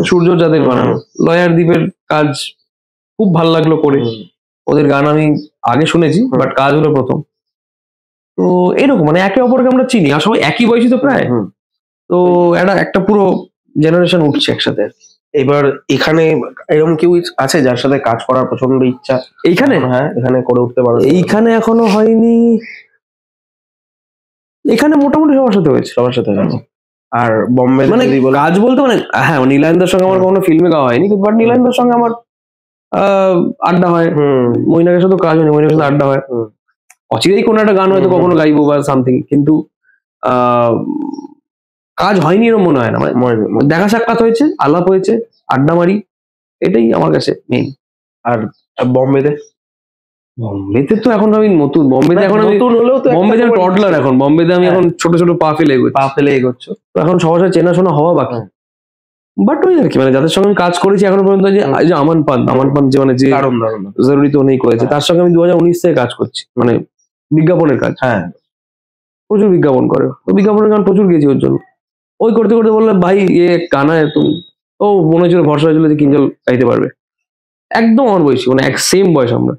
সূর্য যাদের বানানো লয়ার দ্বীপের কাজ খুব ভালো লাগলো করে। ওদের গান আমি আগে শুনেছি, বাট কাজ হলো প্রথম। তো এরকম মানে একে অপরকে আমরা চিনি, আর সবাই একই বয়সী তো প্রায়, তো একটা পুরো জেনারেশন উঠছে একসাথে। এবার এখানে এরকম কেউ আছে যার সাথে কাজ করার প্রচন্ড ইচ্ছা এইখানে? হ্যাঁ এখানে করে উঠতে পারো? এইখানে এখনো হয়নি, এখানে মোটামুটি সবার সাথে হয়েছে। আর বম্বে মানে কাজ বলতে মানে হ্যাঁ নীলায়নদার সঙ্গে আমার কোনো ফিল্মে গাওয়া হয়নি, বাট নীলায়নদার সঙ্গে আমার আড্ডা হয়। মৈনাকের সাথে কাজ হয়নি, মৈনাকের সাথে আড্ডা হয়। অচিরেই কোনো একটা গান হয়তো কখনো গাইবো বা সামথিং, কিন্তু কাজ হয়নি এরকম মনে হয় না। মানে দেখা সাক্ষাৎ হয়েছে, আলাপ হয়েছে, আড্ডা মারি, এটাই আমার কাছে মেইন। আর বম্বেতে? বম্বেতে তো এখন আমি নতুন, বম্বেতে এখন আমি বম্বেতে আমি টডলার, এখন বম্বেতে আমি এখন ছোট ছোট পা ফেলে এগোচ্ছি, তো এখন সবার সাথে চেনাশোনা হওয়া বাকি। বাট ওই আর কি, মানে যাদের সঙ্গে আমি কাজ করেছি এখনো পর্যন্ত, যে আমান পান যে মানে যে জরুরি তো নেই করেছে, তার সঙ্গে আমি 2019 থেকে কাজ করছি, মানে বিজ্ঞাপনের কাজ। হ্যাঁ, প্রচুর বিজ্ঞাপন করে, তো বিজ্ঞাপনের গান প্রচুর গেছি ওর জন্য। ওই করতে করতে বললাম ভাই গানা তুমি, ও মনে হচ্ছিল ভরসা হয়েছিল যে কিঞ্জল গাইতে পারবে, একদম আমার বয়সী, মানে এক সেম বয়স আমরা।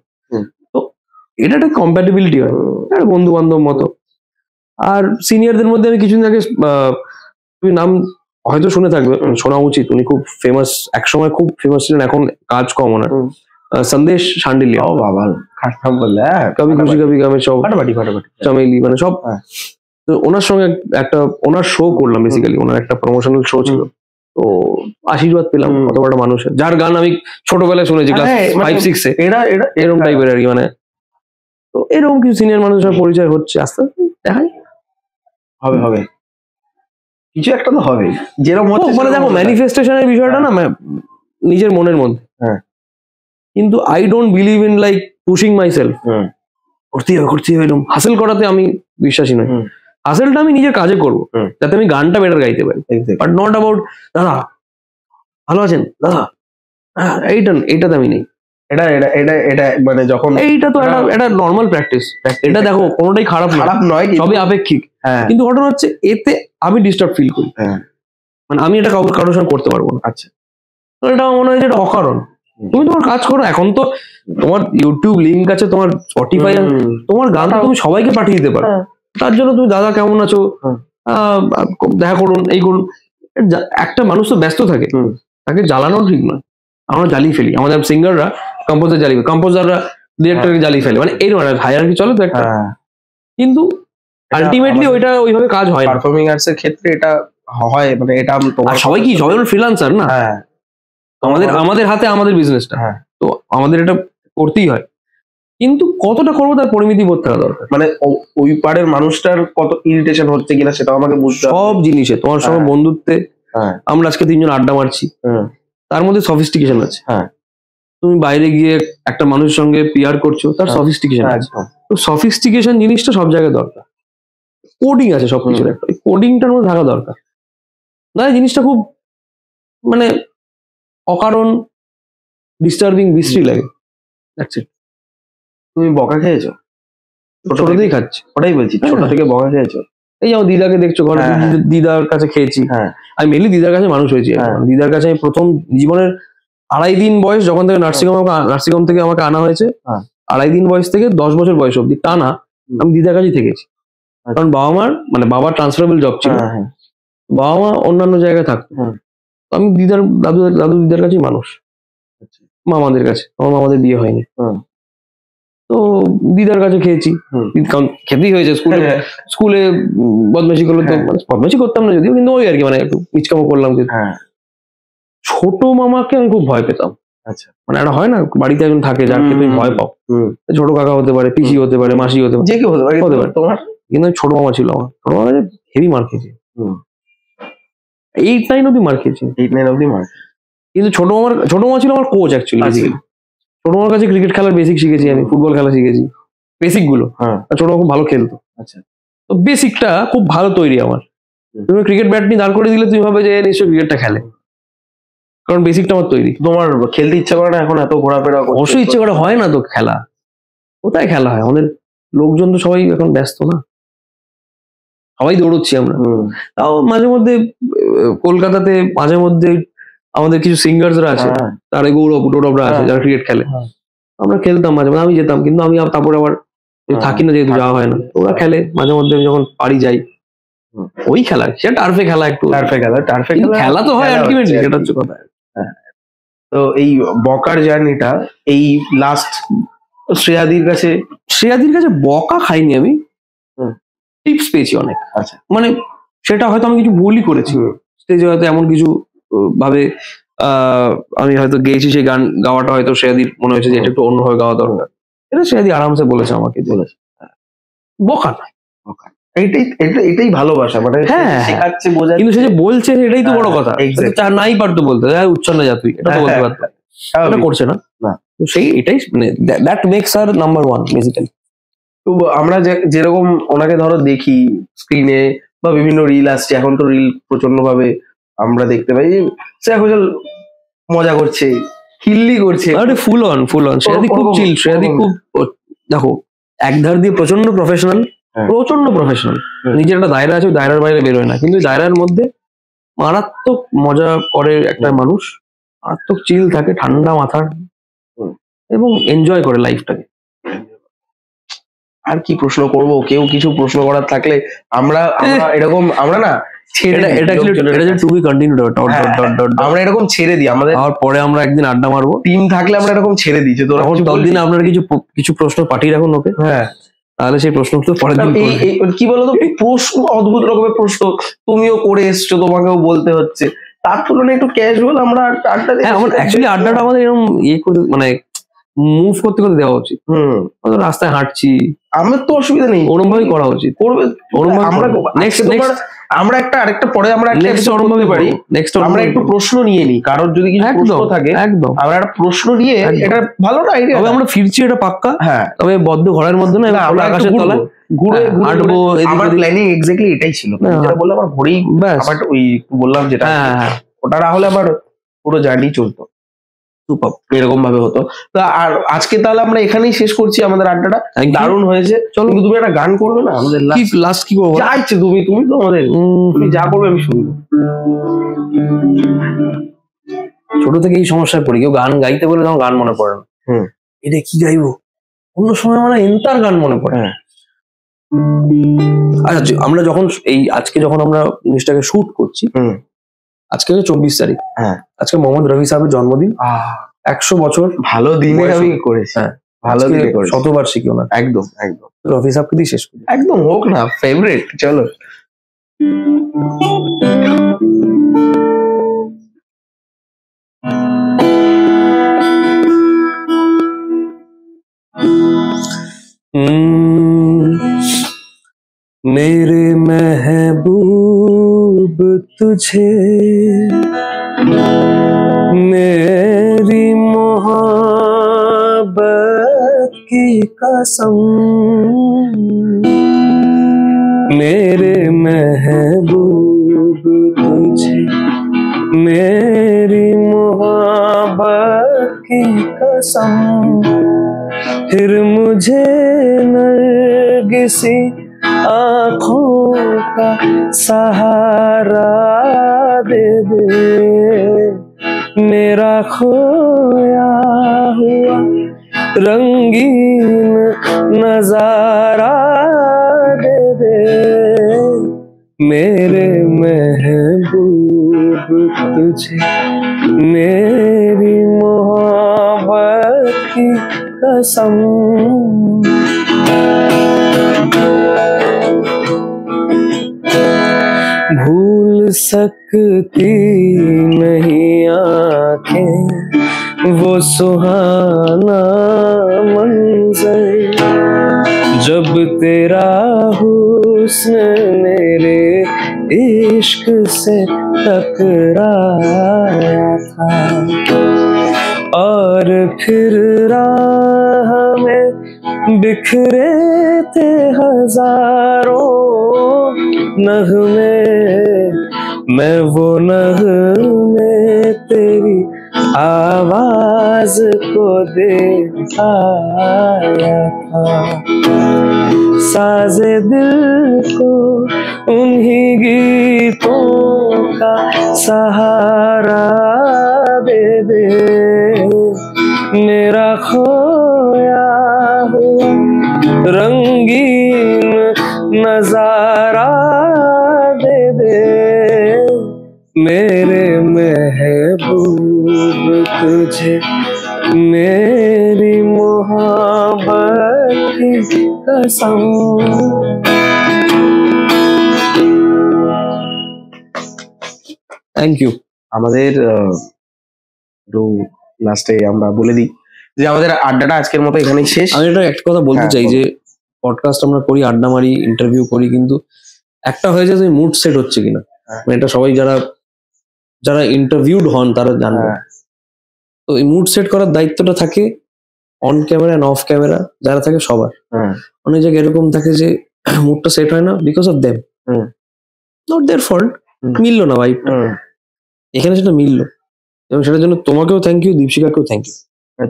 তো এটা একটা কম্প্যাটিবিলিটি হয়, বন্ধু বান্ধব মতো। আর সিনিয়রদের মধ্যে আমি কিছুদিন আগে, তুমি নাম হয়তো শুনে থাকবে, শোনা উচিত, উনি খুব ফেমাস, একসময় খুব ফেমাস ছিলেন, এখন কাজ কম ওনার, সন্দেশ শান্ডিলিয়া। ও বাবা, কবি খুশি কবি গামে সব চামেলি, মানে সব। তো ওনার সঙ্গে একটা ওনার শো করলাম, বেসিক্যালি ওনার একটা প্রমোশনাল শো ছিল। তো আশীর্বাদ পেলাম কত বড় মানুষের, যার গান আমি ছোটবেলায় শুনেছি ক্লাস 5-6-এ, এরকম টাইপের আর কি, মানে। তো এরকম কিছু সিনিয়র মানুষের পরিচয় হচ্ছে, আস্তে আস্তে দেখাই হবে কিছু একটা তো হবে, যেরকম হচ্ছে। মানে দেখো, ম্যানিফেস্টেশনের বিষয়টা না নিজের মনের মধ্যে, কিন্তু I don't believe in like pushing my self, করতেই হবে এরকম হাসেল করাতে আমি বিশ্বাসী নই। হাসেলটা আমি নিজের কাজে করবো, যাতে আমি গানটা বেটার গাইতে পারি, বাট নট অ্যাবাউট দাদা ভালো আছেন দাদা, এইটাতে আমি নেই। এটা মানে যখন এইটা তো একটা নর্মাল প্র্যাকটিস, এটা দেখো কোনোটাই খারাপ নয়, সবই আপেক্ষিক। কিন্তু ঘটনা হচ্ছে এতে আমি ডিস্টার্ব ফিল করি, মানে আমি এটা কারোর সঙ্গে করতে পারবো না। আচ্ছা, তো এটা মনে হয় যে এটা অকারণ। তুমি তোমার কাজ করো, এখন তো তোমার ইউটিউব লিঙ্ক আছে, তোমার স্পটিফাই, তোমার গান তুমি সবাইকে পাঠিয়ে দিতে পারো। তার জন্য তুমি দাদা কেমন আছো, দেখা করুন, এই করুন। একটা মানুষ তো ব্যস্ত থাকে, তাকে জ্বালানো ঠিক নয়। আমরা জ্বালিয়ে ফেলি, আমাদের সিঙ্গাররা কম্পোজাররা ডিরেক্টরকে জ্বালিয়ে ফেলে, মানে এই ধরনের হায়ারার্কি চলে তো একটা। কিন্তু আলটিমেটলি ওইটা ওইভাবে কাজ হয় না। পারফর্মিং আর্টস এর ক্ষেত্রে এটা হয়, মানে এটা সবাই ফ্রিল্যান্সার না, আমাদের হাতে আমাদের বিজনেসটা, তো আমাদের এটা করতেই হয়। কিন্তু কতটা করবো তার পরিমিতি বোধ থাকা দরকার, মানে ওই পাড়ের মানুষটার কত ইরিটেশন হচ্ছে কিনা সেটাও আমাকে বুঝতে হবে। সব জিনিসে তোমার সঙ্গে বন্ধুত্বে, আমরা আজকে 3 জন আড্ডা মারছি, তার মধ্যে সফিস্টিকেশন আছে। তুমি বাইরে গিয়ে একটা মানুষের সঙ্গে পিয়ার করছো, তার সফিস্টিকেশন আছে। তো সফিস্টিকেশন জিনিসটা সব জায়গায় দরকার। কোডিং আছে সবকিছুর, একটা কোডিংটার মধ্যে থাকা দরকার। না, জিনিসটা খুব মানে অকারণ ডিস্টার্বিং, বিশ্রী লাগে। তুমি বকা খেয়েছো? ছোট থেকেই খাচ্ছি, ওটাই বলছি, ছোট থেকে বকা খেয়েছো। এই যেমন দিদাকে দেখছো ঘরে, দিদার কাছে খেয়েছি। আমি মেনলি দিদার কাছে মানুষ হয়েছি। দিদার কাছে আমি প্রথম জীবনের 2.5 দিন বয়স, যখন থেকে নার্সিংহোম থেকে আমাকে আনা হয়েছে, 2.5 দিন বয়স থেকে 10 বছর বয়স অব্দি টানা আমি দিদার কাছেই থেকেছি। কারণ বাবার ট্রান্সফারেবল জব ছিল, বাবা মা অন্যান্য জায়গায় থাকতো। আমি দাদু দিদার কাছেই মানুষ, মামাদের কাছে। আমার মামাদের বিয়ে হয়নি, তো দিদার কাছে খেয়েছি। খেতেই হয়েছে। স্কুলে বদমাশি করলে তো, বদমাশি করতাম না যদিও, কিন্তু ওই আর কি, মানে একটু মিচকামো করলাম। ছোট মামাকে আমি খুব ভয় পেতাম। আচ্ছা, মানে একটা হয় না, বাড়িতে একজন থাকে যাকে তুমি ভয় পাও। ছোট কাকা হতে পারে, পিসি হতে পারে, মাসি হতে পারে, যে কেউ হতে পারে তোমার। কিন্তু ছোট মামা ছিল আমার, ছোট মামা হেভি মার খেয়েছি। 8-9 অব্দি মার খেয়েছি, 8-9 অব্দি মার। কিন্তু ছোট মামা ছিল আমার কোচ অ্যাকচুয়ালি। ছোট মামার কাছে ক্রিকেট খেলার বেসিক শিখেছি আমি, ফুটবল খেলা শিখেছি, বেসিক গুলো। ছোট মামা খুব ভালো খেলতো। আচ্ছা, তো বেসিকটা খুব ভালো তৈরি আমার। তুমি ক্রিকেট ব্যাট নিয়ে দাঁড় করে দিলে তুমি ভাবে যে নিশ্চয়ই ক্রিকেটটা খেলে, কারণ বেসিকটা আমার তৈরি। তোমার খেলতে ইচ্ছা করে না এখন এত ঘোরাফেরা? অবশ্যই ইচ্ছে করে, হয় না তো খেলা, কোথায় খেলা হয়? আমাদের লোকজন তো সবাই এখন ব্যস্ত না, সবাই দৌড়চ্ছি আমরা। তাও মাঝে মধ্যে কলকাতাতে মাঝে মধ্যে আমাদের কিছু সিঙ্গার্সরা আছে, তার গৌরবরা আছে যারা ক্রিকেট খেলে। আমরা খেলতাম মাঝে মাঝে, আমি যেতাম, কিন্তু আমি তারপরে আবার থাকি না, যেহেতু যাওয়া হয় না। ওরা খেলে মাঝে মধ্যে, যখন পারি যাই। ওই খেলা, সেটা টার্ফে খেলা, একটু টার্ফে খেলা তো হয় আলটিমেটলি, সেটা হচ্ছে কথা। তো এই বকার জার্নিটা, এই লাস্ট শ্রেয়াদির কাছে বকা খাইনি আমি, টিপস পেয়েছি অনেক। আচ্ছা, মানে সেটা হয়তো আমি কিছু ভুলই করেছি স্টেজে, হয়তো এমন কিছু ভাবে আমি হয়তো গেয়েছি, সেই গান গাওয়াটা হয়তো শ্রেয়াদির মনে হয়েছে যে এটা একটু অন্যভাবে গাওয়া দরকার। এটা শ্রেয়াদি আরামসে বলেছে আমাকে, বলেছে বকা নয়, বকা এটাই ভালোবাসা, মানে শেখাচ্ছে, বোঝা। কিন্তু সে যে বলছে এটাই তো বড় কথা। নাই পারতো বলতে, উচ্ছন্ন যা তুই, এটা তো বলতে পারতো। এটা করছে না। তো সেই এটাই মানে দ্যাট মেক্স আর নাম্বার ওয়ান বেসিক্যালি। তো আমরা যেরকম ওনাকে ধরো দেখি স্ক্রিনে বা বিভিন্ন রিল আসছে, এখন তো রিল প্রচন্ড ভাবে আমরা দেখতে পাই যে শ্রেয়া ঘোষাল মজা করছে, হিল্লি করছে, আরে ফুল অন শ্রেয়াদি খুব চিল, শ্রেয়াদি খুব, দেখো একধার দিয়ে প্রচন্ড প্রফেশনাল, নিজের একটা দায়রা আছে, দায়রার বাইরে বেরোয় না, কিন্তু দায়রার মধ্যে মারাত্মক মজা করে একটা মানুষ, মারাত্মক চিল থাকে, ঠান্ডা মাথার, এবং এনজয় করে লাইফটাকে। আর কি প্রশ্ন করব? কেউ কিছু প্রশ্ন করার থাকলে আমরা এরকম আমরা না আমরা এরকম ছেড়ে দিই, আমাদের আর পরে আমরা একদিন আড্ডা মারবো, টিম থাকলে আমরা এরকম ছেড়ে দিই যে তোরা ততদিন আপনার কিছু প্রশ্ন পাঠিয়ে রাখুন ওকে। হ্যাঁ, তাহলে সেই প্রশ্ন পরের দিন কি বলতো, প্রশ্ন অদ্ভুত রকমের প্রশ্ন, তুমিও করে এসছো, তোমাকেও বলতে হচ্ছে, তার তুলনায় একটু ক্যাজুয়াল আমরা আড্ডা দিই। অ্যাকচুয়ালি আড্ডাটা আমাদের এরকম করে মানে মুভ করতে দেওয়া উচিত। রাস্তায় হাঁটছি, আমার তো অসুবিধা নেই, ওরম ভাবেই করা উচিত। আমরা আরেকটা পরে আমরা আমরা একটু প্রশ্ন নিয়ে নিই, কারোর যদি কিছু প্রশ্ন থাকে একদম আমরা একটা প্রশ্ন নিয়ে, এটা ভালো না আইডিয়া। তবে আমরা ফিরছি, এটা পাক্কা। হ্যাঁ, তবে বদ্ধ ঘরের মধ্যে না, আকাশের তলায় ঘুরে হাঁটবো। আমার প্ল্যানিং এক্স্যাক্টলি এটাই ছিল, যেটা বললাম আমার ঘুরেই ওই বললাম যেটা, ওটা না হলে আমার পুরো জার্নি চলতো, এরকম ভাবে হতো। তো আর আজকে তাহলে আমরা এখানেই শেষ করছি আমাদের আড্ডাটা, দারুণ হয়েছে। চলো, তুমি একটা গান করবে না আমাদের লাস্ট? কি করবো? যা ইচ্ছে তুমি তো আমাদের, তুমি যা করবে আমি শুনবো। ছোট থেকে এই সমস্যায় পড়ি, কেউ গান গাইতে বলে তখন গান মনে পড়ে না, এটা কি গাইবো, অন্য সময় মানে এন্তার গান মনে পড়ে। আচ্ছা, আমরা যখন আজকে যখন আমরা জিনিসটাকে শুট করছি, আজকে 24 তারিখ, আজকে মোহাম্মদ রফি সাহেবের জন্মদিন, 100 বছর। ভালো দিনে আমি করেছি, ভালো দিনে করেছি, শতবার্ষিকী ওনার। একদম রফি সাহেবকে দিয়ে শেষ করি, একদম হোক না ফেভারিট। চলো। मेरे महबूब तुझे मेरी मोहब्बत की कसम, मेरे महबूब तुझे मेरी मोहब्बत की कसम, फिर मुझे नरगिसी आँखों का सहारा दे दे, मेरा खोया हुआ रंगीन नजारा दे दे, मेरे महबूब तुझे मेरी मोहब्बत की कसम। भूल सकती नहीं आँखें वो सुहाना मंजर, जब तेरा हुस्न मेरे इश्क से टकराया था, और फिर राह में बिखरे थे हजारों नगमे, मैं वो नगमे तेरी आवाज को दे आया था, साजे दिल को उन्हीं गीतों का सहारा दे दे, मेरा खोया हुआ रंगीन नजारा दे दे, मेरे महबूब तुझे मेरी मोहब्बत की कसम। Thank you. আমাদের লাস্টে আমরা বলে দিই যে আমাদের আড্ডাটা আজকের মতো এখানেই শেষ। আমি এটা একটা কথা বলতে চাই যে পডকাস্ট আমরা করি, আড্ডা মারি, ইন্টারভিউ করি, কিন্তু একটা হয়ে যায় যে মুড সেট হচ্ছে কিনা, এটা সবাই যারা ইন্টারভিউড হন তারা জানবে। তো এই মুড সেট করার দায়িত্বটা থাকে on camera end of camera যারা থাকে সবার। অনেক জায়গায় এরকম থাকে যে মুডটা সেট হয় না because of them, not their fault, মিললো না ভাই। এখানে সেটা মিললো এবং সেটার জন্য তোমাকেও থ্যাংক ইউ, দীপশিকাকেও থ্যাংক ইউ।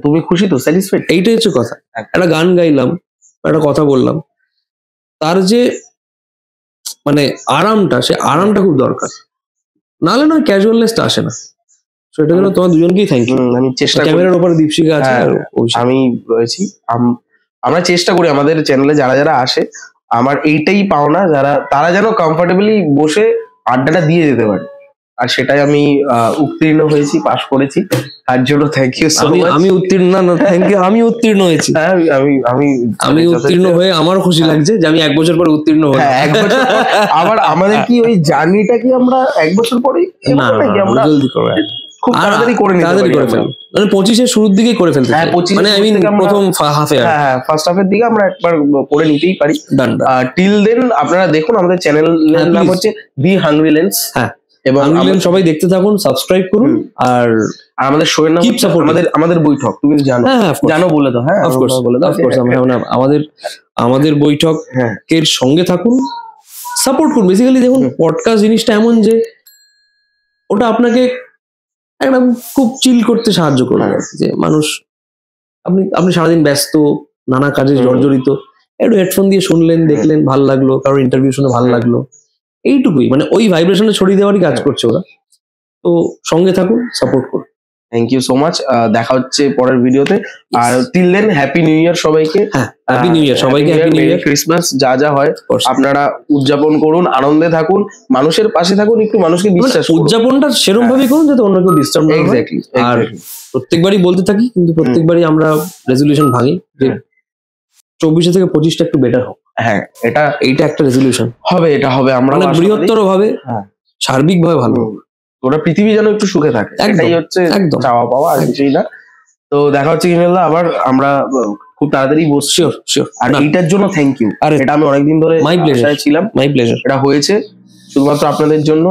তুমি খুশি তো, স্যাটিসফাইড? এইটাই হচ্ছে কথা। একটা গান গাইলাম, একটা কথা বললাম, তার যে মানে আরামটা, সে আরামটা খুব দরকার, নাহলে না ক্যাজুয়ালনেসটা আসে না। সেটার জন্য তোমার দুজনকেই থ্যাংক ইউ। আমি চেষ্টা, ক্যামেরার উপরে দীপশিকা আছে আর আমি রয়েছি। আমরা চেষ্টা করি আমাদের চ্যানেলে যারা যারা আসে, আমার এইটাই পাওনা তারা যেন কমফোর্টেবলি বসে আড্ডাটা দিয়ে যেতে পারে, আর সেটাই আমি উত্তীর্ণ হয়েছি, পাশ করেছি, তার জন্য থ্যাংক ইউ সো মাচ। আমি উত্তীর্ণ না, থ্যাংক ইউ, আমি উত্তীর্ণ হয়েছি। আমি উত্তীর্ণ হয়ে আমার খুশি লাগছে যে আমি 1 বছর পরে উত্তীর্ণ হলাম। 1 বছর আবার আমাদের কি ওই জার্নিটা কি আমরা 1 বছর পরে না, আমরা জলদি করব, খুব তাড়াতাড়ি করে নিতে পারি। মানে 25 এর শুরুর দিকে করে ফেলতে, মানে আই মিন প্রথম হাফে, ফার্স্ট হাফের দিকে আমরা একবার করে নিতেই পারি। টিল দেন আপনারা দেখুন, আমাদের চ্যানেলের নাম হচ্ছে দি হাংরি লেন্স। হ্যাঁ, এবং সবাই দেখতে থাকুন, সাবস্ক্রাইব করুন। আর আমাদের শো এর নাম আমাদের বৈঠক, তুমি জানো বলে দাও। হ্যাঁ, অফকোর্স বলে দাও। আমাদের বৈঠকের সঙ্গে থাকুন, সাপোর্ট করুন। বেসিক্যালি দেখুন, পডকাস্ট জিনিসটা এমন যে ওটা আপনাকে একটা খুব চিল করতে সাহায্য করবে। যে মানুষ, আপনি সারাদিন ব্যস্ত, নানা কাজে জর্জরিত, একটু হেডফোন দিয়ে শুনলেন, দেখলেন, ভালো লাগলো, কারোর ইন্টারভিউ শুনে ভালো লাগলো, এইটুকুই। মানে ওই ভাইব্রেশনে ছড়িয়ে দেওয়ারই কাজ করছে ওরা। তো সঙ্গে থাকুন, সাপোর্ট করুন। Thank you so much. দেখা হচ্ছে পরের ভিডিওতে। আর till then happy new year সবাইকে। হ্যাপি নিউ ইয়ার সবাইকে, হ্যাপি নিউ ইয়ার, ক্রিসমাস যা যা হয় আপনারা উদযাপন করুন, আনন্দে থাকুন, মানুষের পাশে থাকুন, একটু মানুষকে বিশ্বাস করুন। উদযাপনটা সেরকম ভাবে করুন যাতে অন্য কেউ ডিস্টার্ব না হয়। এক্স্যাক্টলি। আর প্রত্যেকবারই বলতে থাকি, কিন্তু প্রত্যেকবারই আমরা রেজলিউশন ভাঙি যে 24 থেকে 25টা একটু বেটার হোক। হ্যাঁ, এইটা একটা রেজলিউশন হবে। এটা হবে আমরা বৃহত্তর ভাবে, সার্বিক ভাবে ভালো, ওরা পৃথিবী যেন একটু সুখে থাকে, এটাই হচ্ছে চাওয়া পাওয়া, আর কিছুই না। তো দেখা হচ্ছে কিনাল্লাহ, আবার আমরা খুব তাড়াতাড়ি বসছি। শিওর। আর এইটার জন্য থ্যাংক ইউ। এটা আমি অনেকদিন ধরে ছিলাম, মাই প্লেজার। এটা হয়েছে শুধুমাত্র আপনাদের জন্য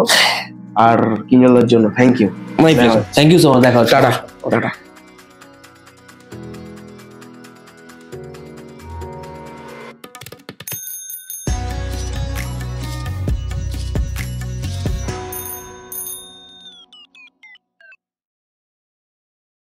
আর কিনাল্লাহর জন্য। Thank you, my pleasure, thank you so much. দেখা হচ্ছে, টাটা।